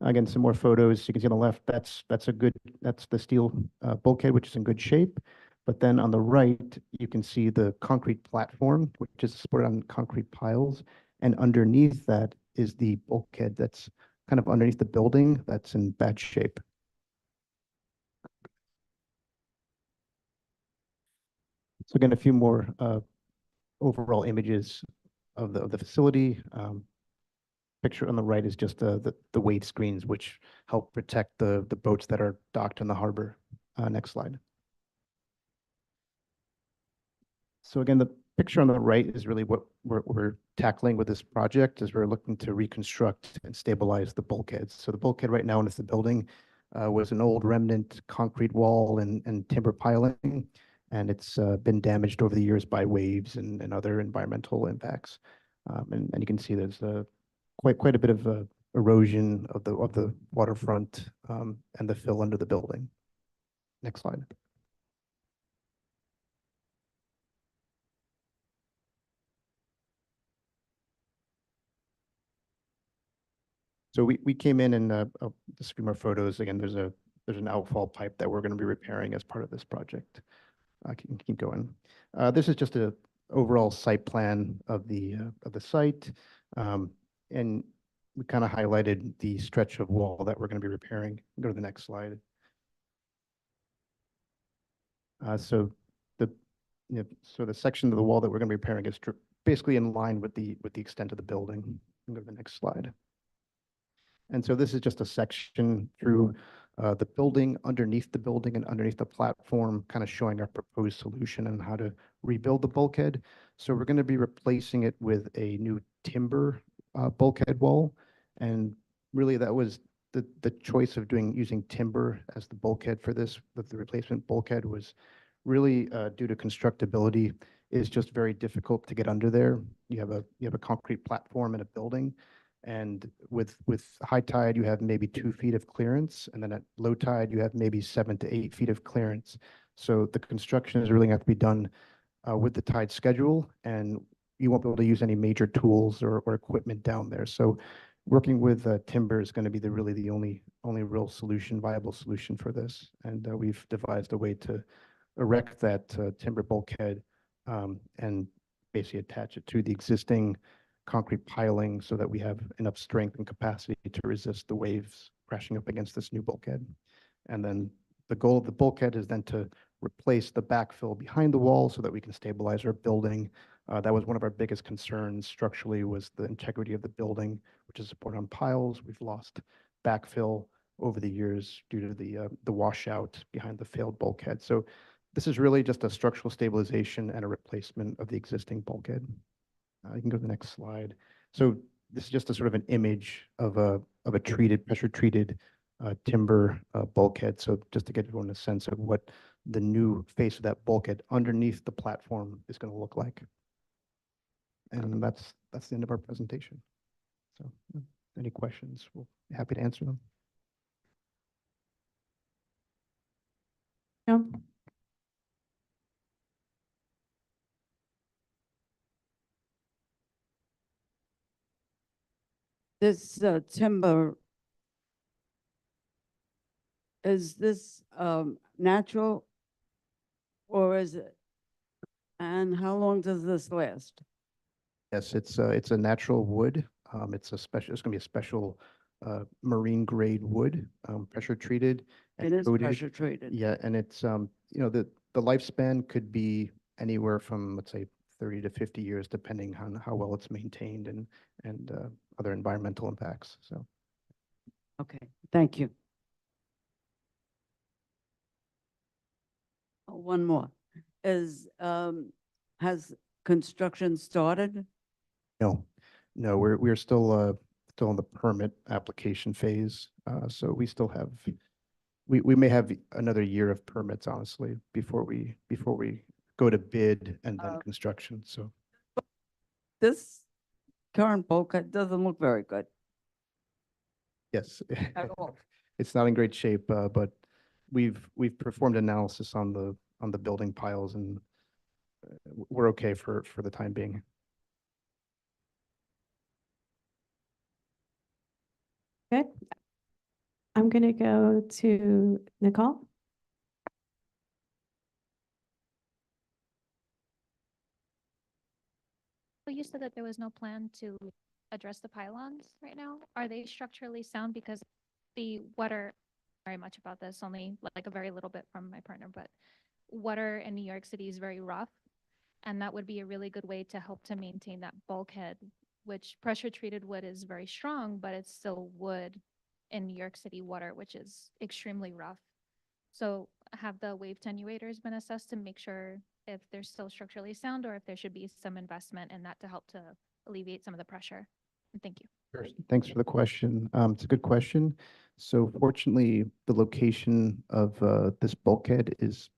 Again, some more photos. You can see on the left, that's the steel bulkhead, which is in good shape. But then on the right, you can see the concrete platform, which is supported on concrete piles. And underneath that is the bulkhead that's kind of underneath the building that's in bad shape. So again, a few more overall images of the facility. Picture on the right is just the wade screens, which help protect the boats that are docked in the harbor. Next slide. So again, the picture on the right is really what we're tackling with this project, is we're looking to reconstruct and stabilize the bulkheads. So the bulkhead right now in the building was an old remnant concrete wall and timber piling, and it's been damaged over the years by waves and other environmental impacts. And you can see there's quite a bit of erosion of the waterfront and the fill under the building. Next slide. So we came in and just a few more photos. Again, there's an outfall pipe that we're going to be repairing as part of this project. I can keep going. This is just a overall site plan of the site, and we kind of highlighted the stretch of wall that we're going to be repairing. Go to the next slide. So the section of the wall that we're going to be repairing is basically in line with the extent of the building. Go to the next slide. And so this is just a section through the building, underneath the building and underneath the platform, kind of showing our proposed solution and how to rebuild the bulkhead. So we're going to be replacing it with a new timber bulkhead wall. And really that was the choice of using timber as the bulkhead for this, with the replacement bulkhead, was really due to constructability. Is just very difficult to get under there. You have a concrete platform in a building, and with high tide you have maybe 2 feet of clearance, and then at low tide you have maybe 7 to 8 feet of clearance. So the construction is really going to have to be done with the tide schedule, and you won't be able to use any major tools or equipment down there. So working with timber is going to be the only real solution, viable solution for this. And we've devised a way to erect that timber bulkhead and basically attach it to the existing concrete piling so that we have enough strength and capacity to resist the waves crashing up against this new bulkhead. And then the goal of the bulkhead is then to replace the backfill behind the wall so that we can stabilize our building. That was one of our biggest concerns structurally, was the integrity of the building, which is supported on piles. We've lost backfill over the years due to the washout behind the failed bulkhead. So this is really just a structural stabilization and a replacement of the existing bulkhead. You can go to the next slide. So this is just a sort of an image of a pressure treated timber bulkhead. So just to get everyone a sense of what the new face of that bulkhead underneath the platform is going to look like. And that's the end of our presentation. So any questions, we'll be happy to answer them. No? This timber, is this natural or is it? And how long does this last? Yes, it's a natural wood. It's going to be a special marine grade wood, pressure treated. It is coated. pressure treated. Yeah, and it's the lifespan could be anywhere from, let's say, 30 to 50 years, depending on how well it's maintained and other environmental impacts. So. Okay, thank you. One more. Has construction started? No, we're still in the permit application phase. So we still have, we may have another year of permits, honestly, before we go to bid and then construction. So This current bulkhead doesn't look very good yes, at all. it's not in great shape, but we've performed analysis on the building piles, and we're okay for the time being. Good. I'm going to go to Nicole. Well, you said that there was no plan to address the pylons right now. Are they structurally sound? Because the water, very much about this, only like a very little bit from my partner, but water in New York City is very rough. And that would be a really good way to help to maintain that bulkhead, which pressure treated wood is very strong, but it's still wood in New York City water, which is extremely rough. So have the wave attenuators been assessed to make sure if they're still structurally sound or if there should be some investment in that to help to alleviate some of the pressure? And thank you. Sure. Thanks for the question. It's a good question. So fortunately, the location of this bulkhead is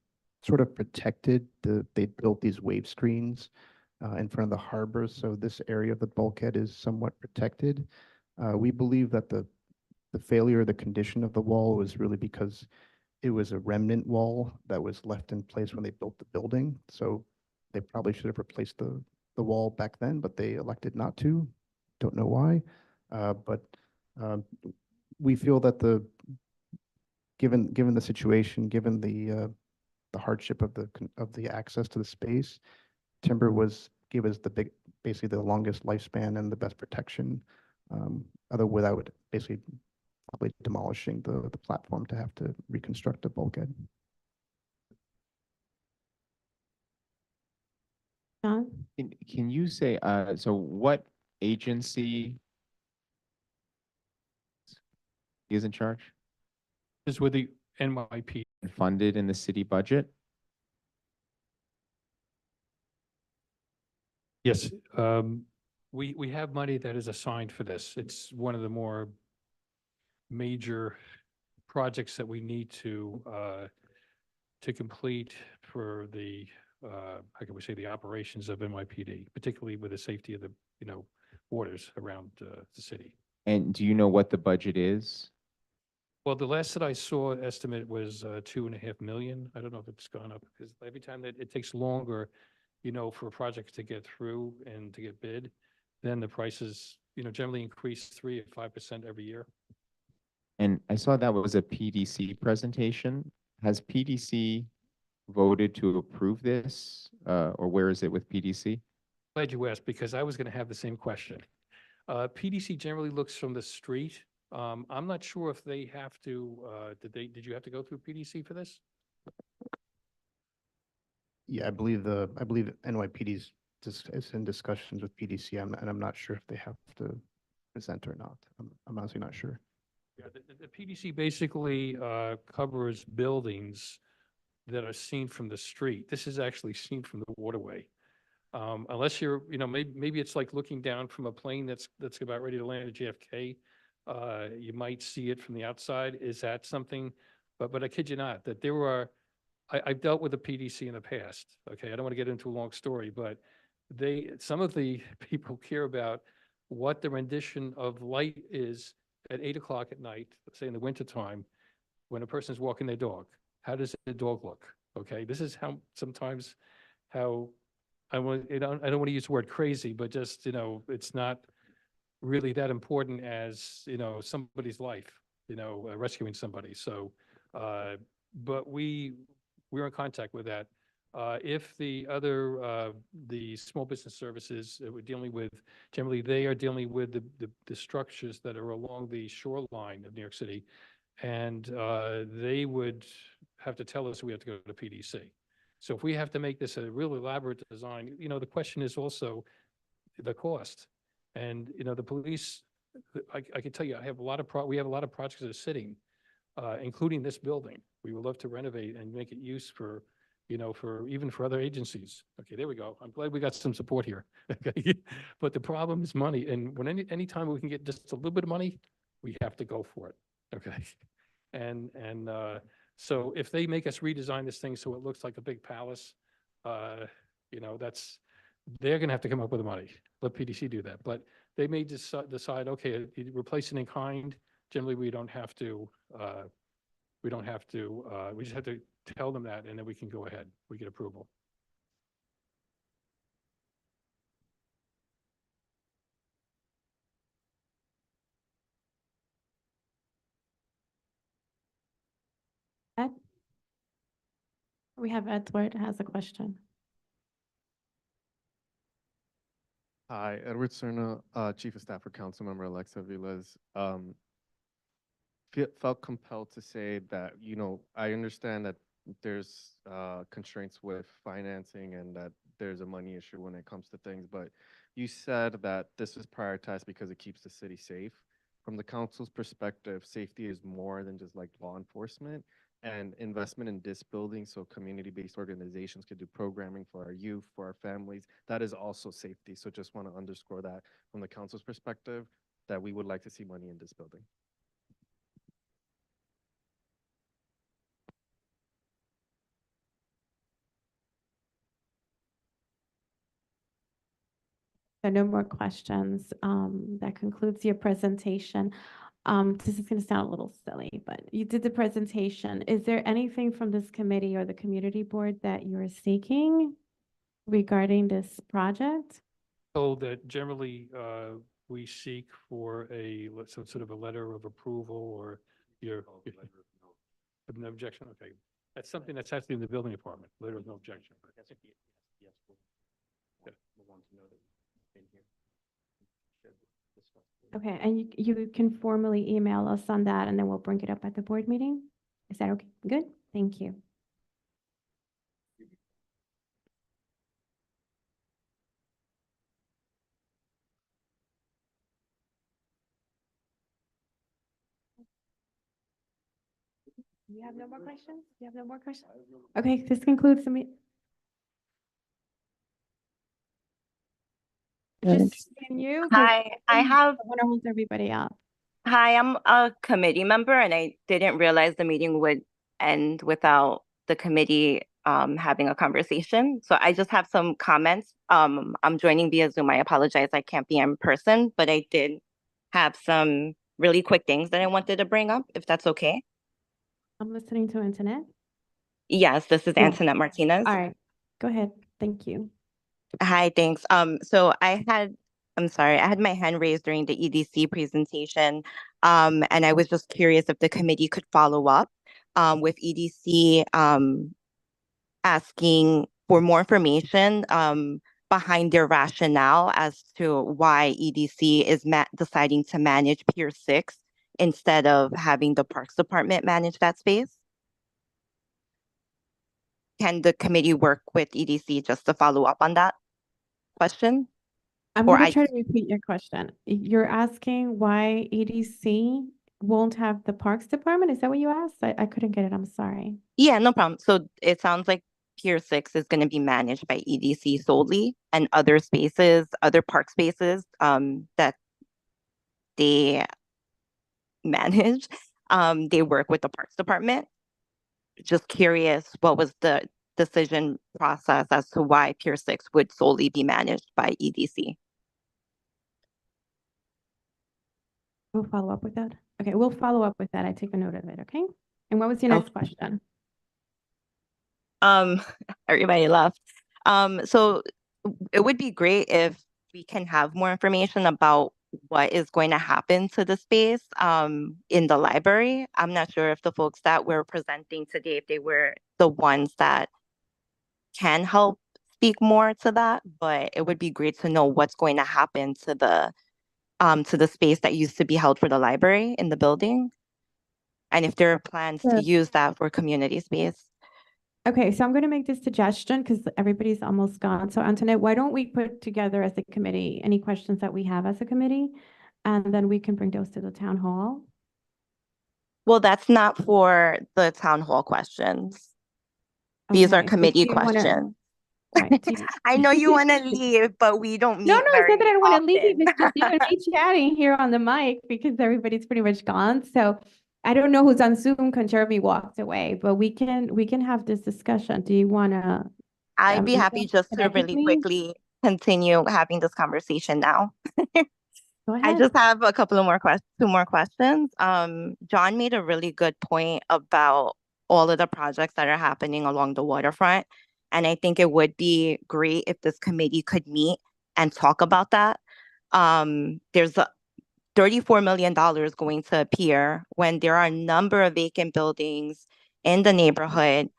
sort of protected. They built these wave screens in front of the harbor, so this area of the bulkhead is somewhat protected. We believe that the failure, the condition of the wall was really because it was a remnant wall that was left in place when they built the building. So they probably should have replaced the wall back then, but they elected not to. Don't know why. But we feel that given the situation, given the hardship of the access to the space, timber gave us basically the longest lifespan and the best protection. Without basically probably demolishing the platform to have to reconstruct the bulkhead. John? Can you say, so what agency is in charge Is with the NYP. and funded in the city budget? Yes, we have money that is assigned for this. It's one of the more major projects that we need to complete for the, how can we say, the operations of NYPD, particularly with the safety of the, waters around the city. And do you know what the budget is? Well, the last that I saw estimate was 2.5 million. I don't know if it's gone up because every time that it takes longer, for a project to get through and to get bid, then the prices, generally increase 3 or 5% every year. And I saw that was a PDC presentation. Has PDC voted to approve this, or where is it with PDC? Glad you asked, because I was going to have the same question. PDC generally looks from the street. I'm not sure if they have to, did you have to go through PDC for this? Yeah, I believe NYPD's is in discussions with PDC, and I'm not sure if they have to present or not. I'm honestly not sure. Yeah, the PDC basically covers buildings that are seen from the street. This is actually seen from the waterway. Unless you're, maybe it's like looking down from a plane that's about ready to land at JFK. You might see it from the outside. Is that something? But I kid you not, that there are, I've dealt with the PDC in the past. Okay, I don't want to get into a long story, but some of the people care about what the rendition of light is at 8 o'clock at night, let's say in the wintertime, when a person's walking their dog. How does the dog look? Okay, this is how sometimes how I don't want to use the word crazy, but just, it's not really that important as, somebody's life, rescuing somebody. So, but we're in contact with that. If the other, the small business services that we're dealing with, generally they are dealing with the structures that are along the shoreline of New York City. And they would have to tell us we have to go to PDC. So if we have to make this a real elaborate design, the question is also the cost. And, the police, I can tell you, we have a lot of projects that are sitting, including this building. We would love to renovate and make it use for, even for other agencies. Okay, there we go. I'm glad we got some support here. Okay, but the problem is money. And when anytime we can get just a little bit of money, we have to go for it. Okay, and so if they make us redesign this thing so it looks like a big palace, they're going to have to come up with the money. Let PDC do that. But they may decide, okay, replace it in kind. Generally, we don't have to. We just have to tell them that, and then we can go ahead. We get approval. Ed? We have Edward has a question. Hi, Edward Cerna, Chief of Staff for Councilmember Alexa Vilas. Felt compelled to say that, I understand that there's constraints with financing and that there's a money issue when it comes to things, but you said that this is prioritized because it keeps the city safe. From the council's perspective, safety is more than just like law enforcement, and investment in this building so community-based organizations could do programming for our youth, for our families. That is also safety. So just want to underscore that from the council's perspective, that we would like to see money in this building. So no more questions. That concludes your presentation. This is going to sound a little silly, but you did the presentation. Is there anything from this committee or the community board that you're seeking regarding this project? So that generally we seek for some sort of a letter of approval or no objection. Okay, that's something that's actually in the building department. Letter of no objection. Okay, and you can formally email us on that and then we'll bring it up at the board meeting? Is that okay? Good, thank you. You have no more questions? You have no more questions? Okay, this concludes the meeting. Just can you? 'cause Hi, I have, I want to hold everybody up. hi, I'm a committee member and I didn't realize the meeting would end without the committee having a conversation. So I just have some comments. I'm joining via Zoom. I apologize, I can't be in person, but I did have some really quick things that I wanted to bring up, if that's okay. I'm listening to internet. Yes, this is Yeah. Antoinette Martinez. All right, go ahead. Thank you. Hi, thanks. So I'm sorry, I had my hand raised during the EDC presentation. And I was just curious if the committee could follow up with EDC asking for more information behind their rationale as to why EDC is deciding to manage Pier 6 instead of having the Parks Department manage that space. Can the committee work with EDC just to follow up on that question? I'm Or going I to try to repeat your question. You're asking why EDC won't have the Parks Department? Is that what you asked? I couldn't get it. I'm sorry. Yeah, no problem. So it sounds like Pier 6 is going to be managed by EDC solely, and other spaces, other park spaces that they manage, they work with the Parks Department. Just curious, what was the decision process as to why Pier 6 would solely be managed by EDC? We'll follow up with that. Okay, we'll follow up with that. I take a note of it, okay? And what was your next question? Everybody left. So it would be great if we can have more information about what is going to happen to the space in the library. I'm not sure if the folks that were presenting today, if they were the ones that can help speak more to that, but it would be great to know what's going to happen to the space that used to be held for the library in the building. And if there are plans Sure. to use that for community space. Okay, so I'm going to make this suggestion because everybody's almost gone. So Antoinette, why don't we put together as a committee any questions that we have as a committee, and then we can bring those to the town hall? Well, that's not for the town hall questions. These are Okay, so committee do you wanna- questions. Right, do you- I know you want to leave, but we don't meet No, it's very not that I don't want to leave. often. It's just you and me chatting here on the mic because everybody's pretty much gone. So I don't know who's on Zoom because Jeremy walked away, but we can have this discussion. Do you want to? I'd be happy just to really quickly continue having this conversation now. Go I ahead. just have a couple of more two more questions. John made a really good point about all of the projects that are happening along the waterfront. And I think it would be great if this committee could meet and talk about that. There's $34 million going to appear when there are a number of vacant buildings in the neighborhood.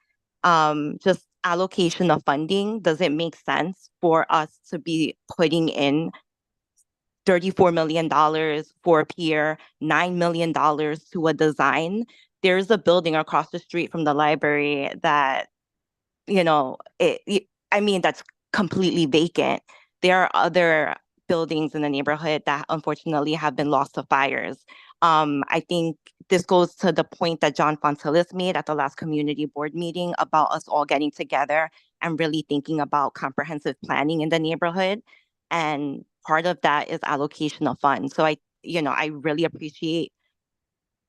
Just allocation of funding, does it make sense for us to be putting in $34 million for a pier, $9 million to a design? There's a building across the street from the library that, I mean, that's completely vacant. There are other buildings in the neighborhood that unfortunately have been lost to fires. I think this goes to the point that John Fontillis made at the last community board meeting about us all getting together and really thinking about comprehensive planning in the neighborhood. And part of that is allocation of funds. So I really appreciate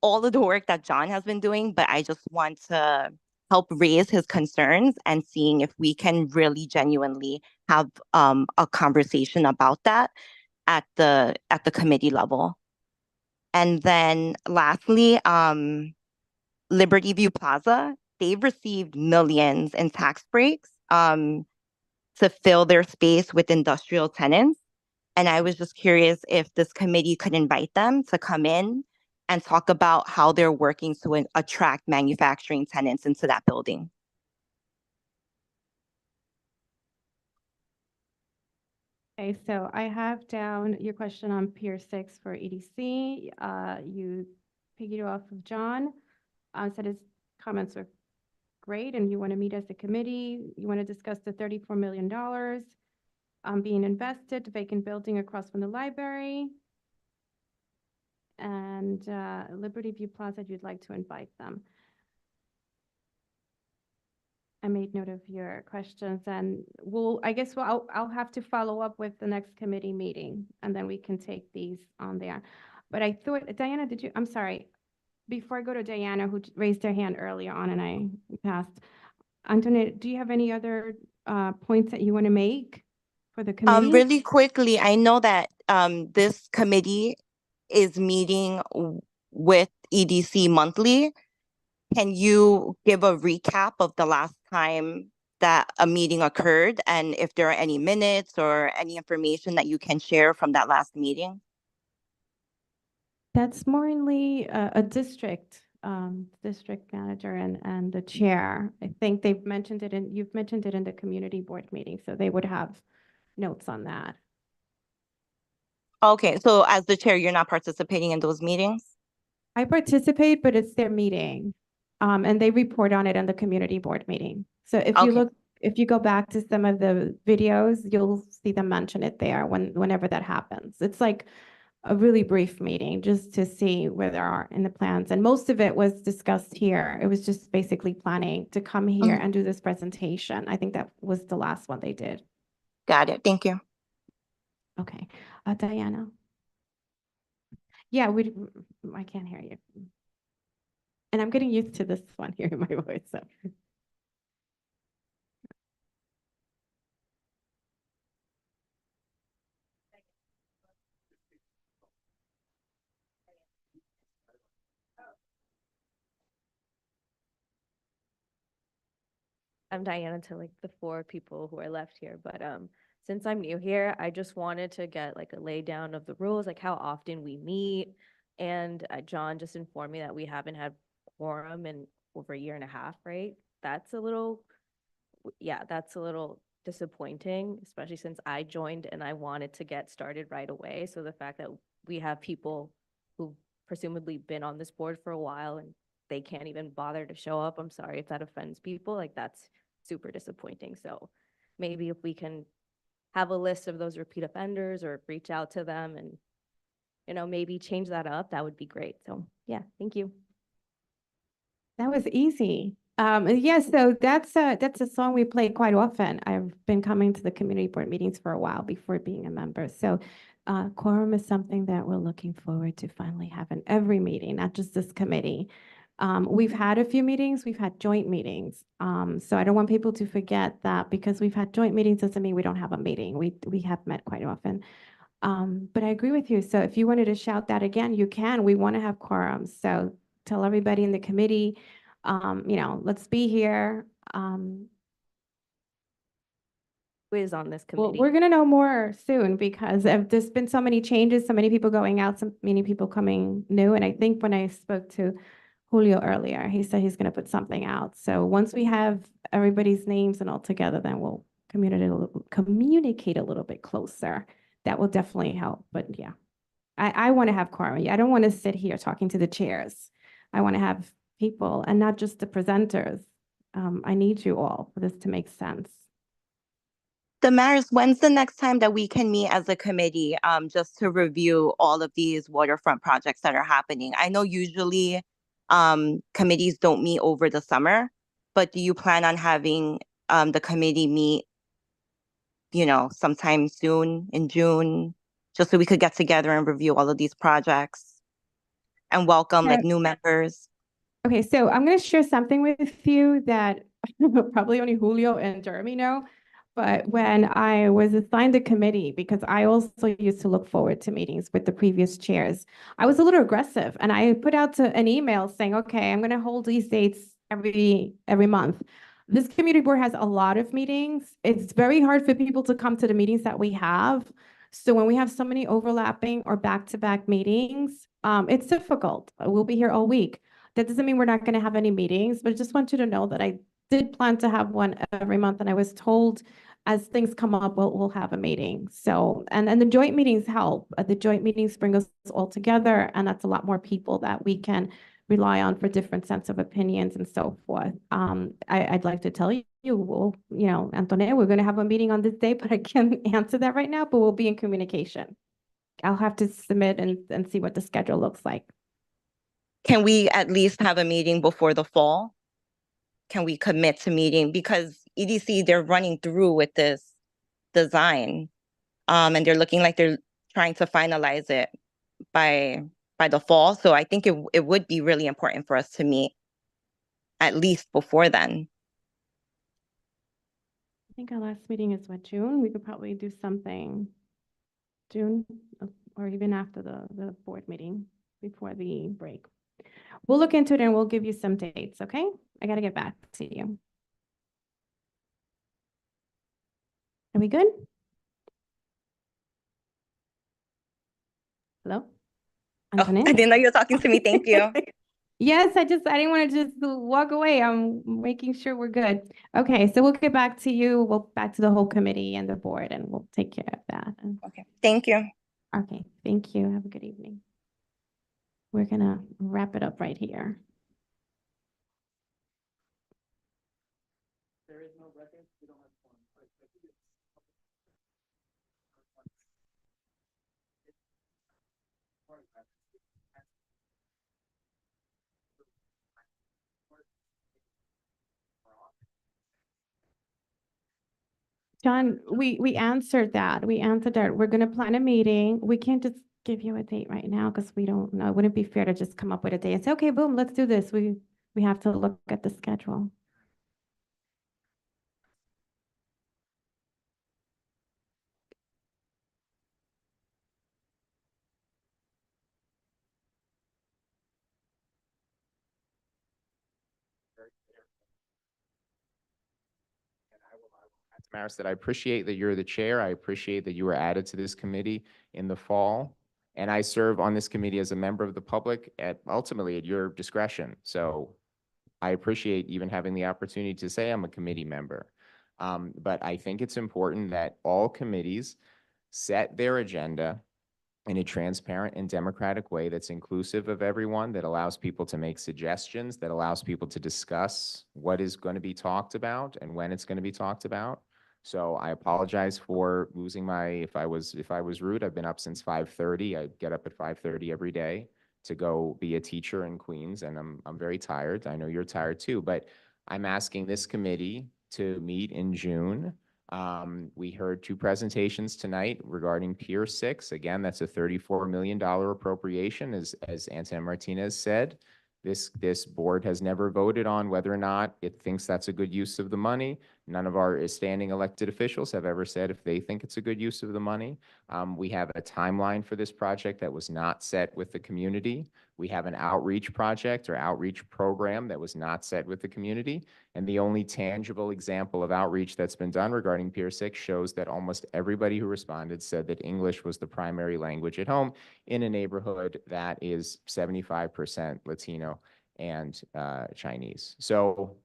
all of the work that John has been doing, but I just want to help raise his concerns and seeing if we can really genuinely have a conversation about that at the committee level. And then lastly, Liberty View Plaza, they've received millions in tax breaks to fill their space with industrial tenants. And I was just curious if this committee could invite them to come in and talk about how they're working to attract manufacturing tenants into that building. Okay, so I have down your question on Pier 6 for EDC. You piggybacked off of John. Said his comments were great and you want to meet as a committee. You want to discuss the $34 million being invested, vacant building across from the library. And Liberty View Plaza, you'd like to invite them. I made note of your questions and I guess I'll have to follow up with the next committee meeting and then we can take these on there. But I thought, Diana, I'm sorry, before I go to Diana, who raised her hand earlier on and I passed, Antoinette, do you have any other points that you want to make for the committee? Really quickly, I know that this committee is meeting with EDC monthly. Can you give a recap of the last time that a meeting occurred and if there are any minutes or any information that you can share from that last meeting? That's mainly a district manager and the chair. I think you've mentioned it in the community board meeting, so they would have notes on that. Okay, so as the chair, you're not participating in those meetings? I participate, but it's their meeting. And they report on it in the community board meeting. So if you go back to some of the videos, you'll see them mention it there whenever that happens. It's like a really brief meeting just to see where they are in the plans. And most of it was discussed here. It was just basically planning to come here and do this presentation. I think that was the last one they did. Got it. Thank you. Okay. Diana? Yeah, I can't hear you. And I'm getting used to this one, hearing my voice. So. I'm Diana to like the 4 people who are left here, but since I'm new here, I just wanted to get like a lay down of the rules, like how often we meet. And John just informed me that we haven't had quorum in over a year and a half, right? That's a little disappointing, especially since I joined and I wanted to get started right away. So the fact that we have people who've presumably been on this board for a while and they can't even bother to show up, I'm sorry if that offends people, like that's super disappointing. So maybe if we can have a list of those repeat offenders or reach out to them and, maybe change that up, that would be great. So yeah, thank you. That was easy. Yeah, so that's a song we play quite often. I've been coming to the community board meetings for a while before being a member. So quorum is something that we're looking forward to finally having every meeting, not just this committee. We've had a few meetings, we've had joint meetings. So I don't want people to forget that because we've had joint meetings doesn't mean we don't have a meeting. We have met quite often. But I agree with you. So if you wanted to shout that again, you can. We want to have quorums. So tell everybody in the committee, let's be here. Who is on this Well, committee? we're going to know more soon because there's been so many changes, so many people going out, so many people coming new. And I think when I spoke to Julio earlier, he said he's going to put something out. So once we have everybody's names and all together, then we'll communicate a little bit closer. That will definitely help. But yeah, I want to have quorum. I don't want to sit here talking to the chairs. I want to have people and not just the presenters. I need you all for this to make sense. Damaris, when's the next time that we can meet as a committee just to review all of these waterfront projects that are happening? I know usually committees don't meet over the summer, but do you plan on having the committee meet, sometime soon in June, just so we could get together and review all of these projects and welcome like new members? Okay, so I'm going to share something with you that probably only Julio and Jeremy know. But when I was assigned a committee, because I also used to look forward to meetings with the previous chairs, I was a little aggressive and I put out an email saying, okay, I'm going to hold these dates every month. This community board has a lot of meetings. It's very hard for people to come to the meetings that we have. So when we have so many overlapping or back-to-back meetings, it's difficult. We'll be here all week. That doesn't mean we're not going to have any meetings, but I just want you to know that I did plan to have one every month. And I was told as things come up, we'll have a meeting. So, and the joint meetings help. The joint meetings bring us all together. And that's a lot more people that we can rely on for different sets of opinions and so forth. I'd like to tell you, Antoinette, we're going to have a meeting on this day, but I can't answer that right now, but we'll be in communication. I'll have to submit and see what the schedule looks like. Can we at least have a meeting before the fall? can we commit to meeting? Because EDC, they're running through with this design. And they're looking like they're trying to finalize it by the fall. So I think it would be really important for us to meet at least before then. I think our last meeting is what, June? We could probably do something June or even after the board meeting before the break. We'll look into it and we'll give you some dates, okay? I gotta get back to you. Are we good? Hello? Oh, I didn't know you were talking to me. Thank you. Yes, I didn't want to just walk away. I'm making sure we're good. Okay, so we'll get back to you. We'll back to the whole committee and the board and we'll take care of that. Okay, thank you. Okay, thank you. Have a good evening. We're gonna wrap it up right here. There is no record, we don't have one. John, we answered that. We answered that. We're gonna plan a meeting. We can't just give you a date right now because we don't know. It wouldn't be fair to just come up with a date and say, okay, boom, let's do this. We have to look at the schedule. Maris, that I appreciate that you're the chair. I appreciate that you were added to this committee in the fall. And I serve on this committee as a member of the public ultimately at your discretion. So I appreciate even having the opportunity to say I'm a committee member. But I think it's important that all committees set their agenda in a transparent and democratic way that's inclusive of everyone, that allows people to make suggestions, that allows people to discuss what is going to be talked about and when it's going to be talked about. So I apologize for losing if I was rude. I've been up since 5:30. I get up at 5:30 every day to go be a teacher in Queens, and I'm very tired. I know you're tired too, but I'm asking this committee to meet in June. We heard two presentations tonight regarding Pier 6. Again, that's a $34 million appropriation, as Antonette Martinez said. This board has never voted on whether or not it thinks that's a good use of the money. None of our standing elected officials have ever said if they think it's a good use of the money. We have a timeline for this project that was not set with the community. We have an outreach project or outreach program that was not set with the community. And the only tangible example of outreach that's been done regarding Pier 6 shows that almost everybody who responded said that English was the primary language at home in a neighborhood that is 75% Latino and Chinese. So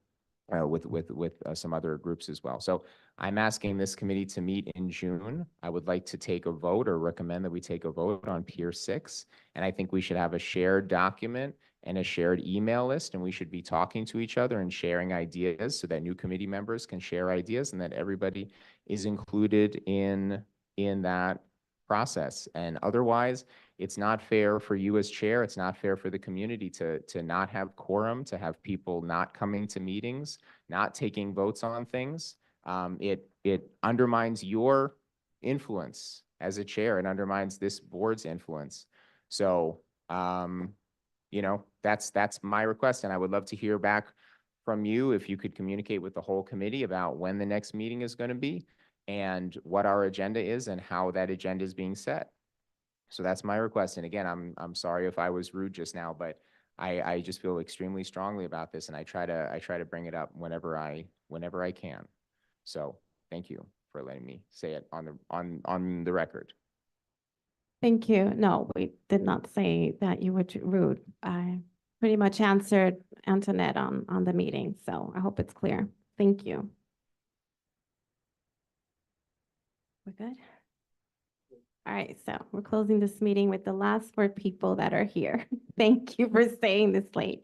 with some other groups as well. So I'm asking this committee to meet in June. I would like to take a vote or recommend that we take a vote on Pier 6. And I think we should have a shared document and a shared email list, and we should be talking to each other and sharing ideas so that new committee members can share ideas and that everybody is included in that process. And otherwise, it's not fair for you as chair. It's not fair for the community to not have quorum, to have people not coming to meetings, not taking votes on things. It undermines your influence as a chair. It undermines this board's influence. So, that's my request, and I would love to hear back from you if you could communicate with the whole committee about when the next meeting is going to be and what our agenda is and how that agenda is being set. So that's my request. And again, I'm sorry if I was rude just now, but I just feel extremely strongly about this, and I try to bring it up whenever I can. So thank you for letting me say it on the record. Thank you. No, we did not say that you were rude. I pretty much answered Antoinette on the meeting, so I hope it's clear. Thank you. We're good? All right, so we're closing this meeting with the last 4 people that are here. Thank you for staying this late.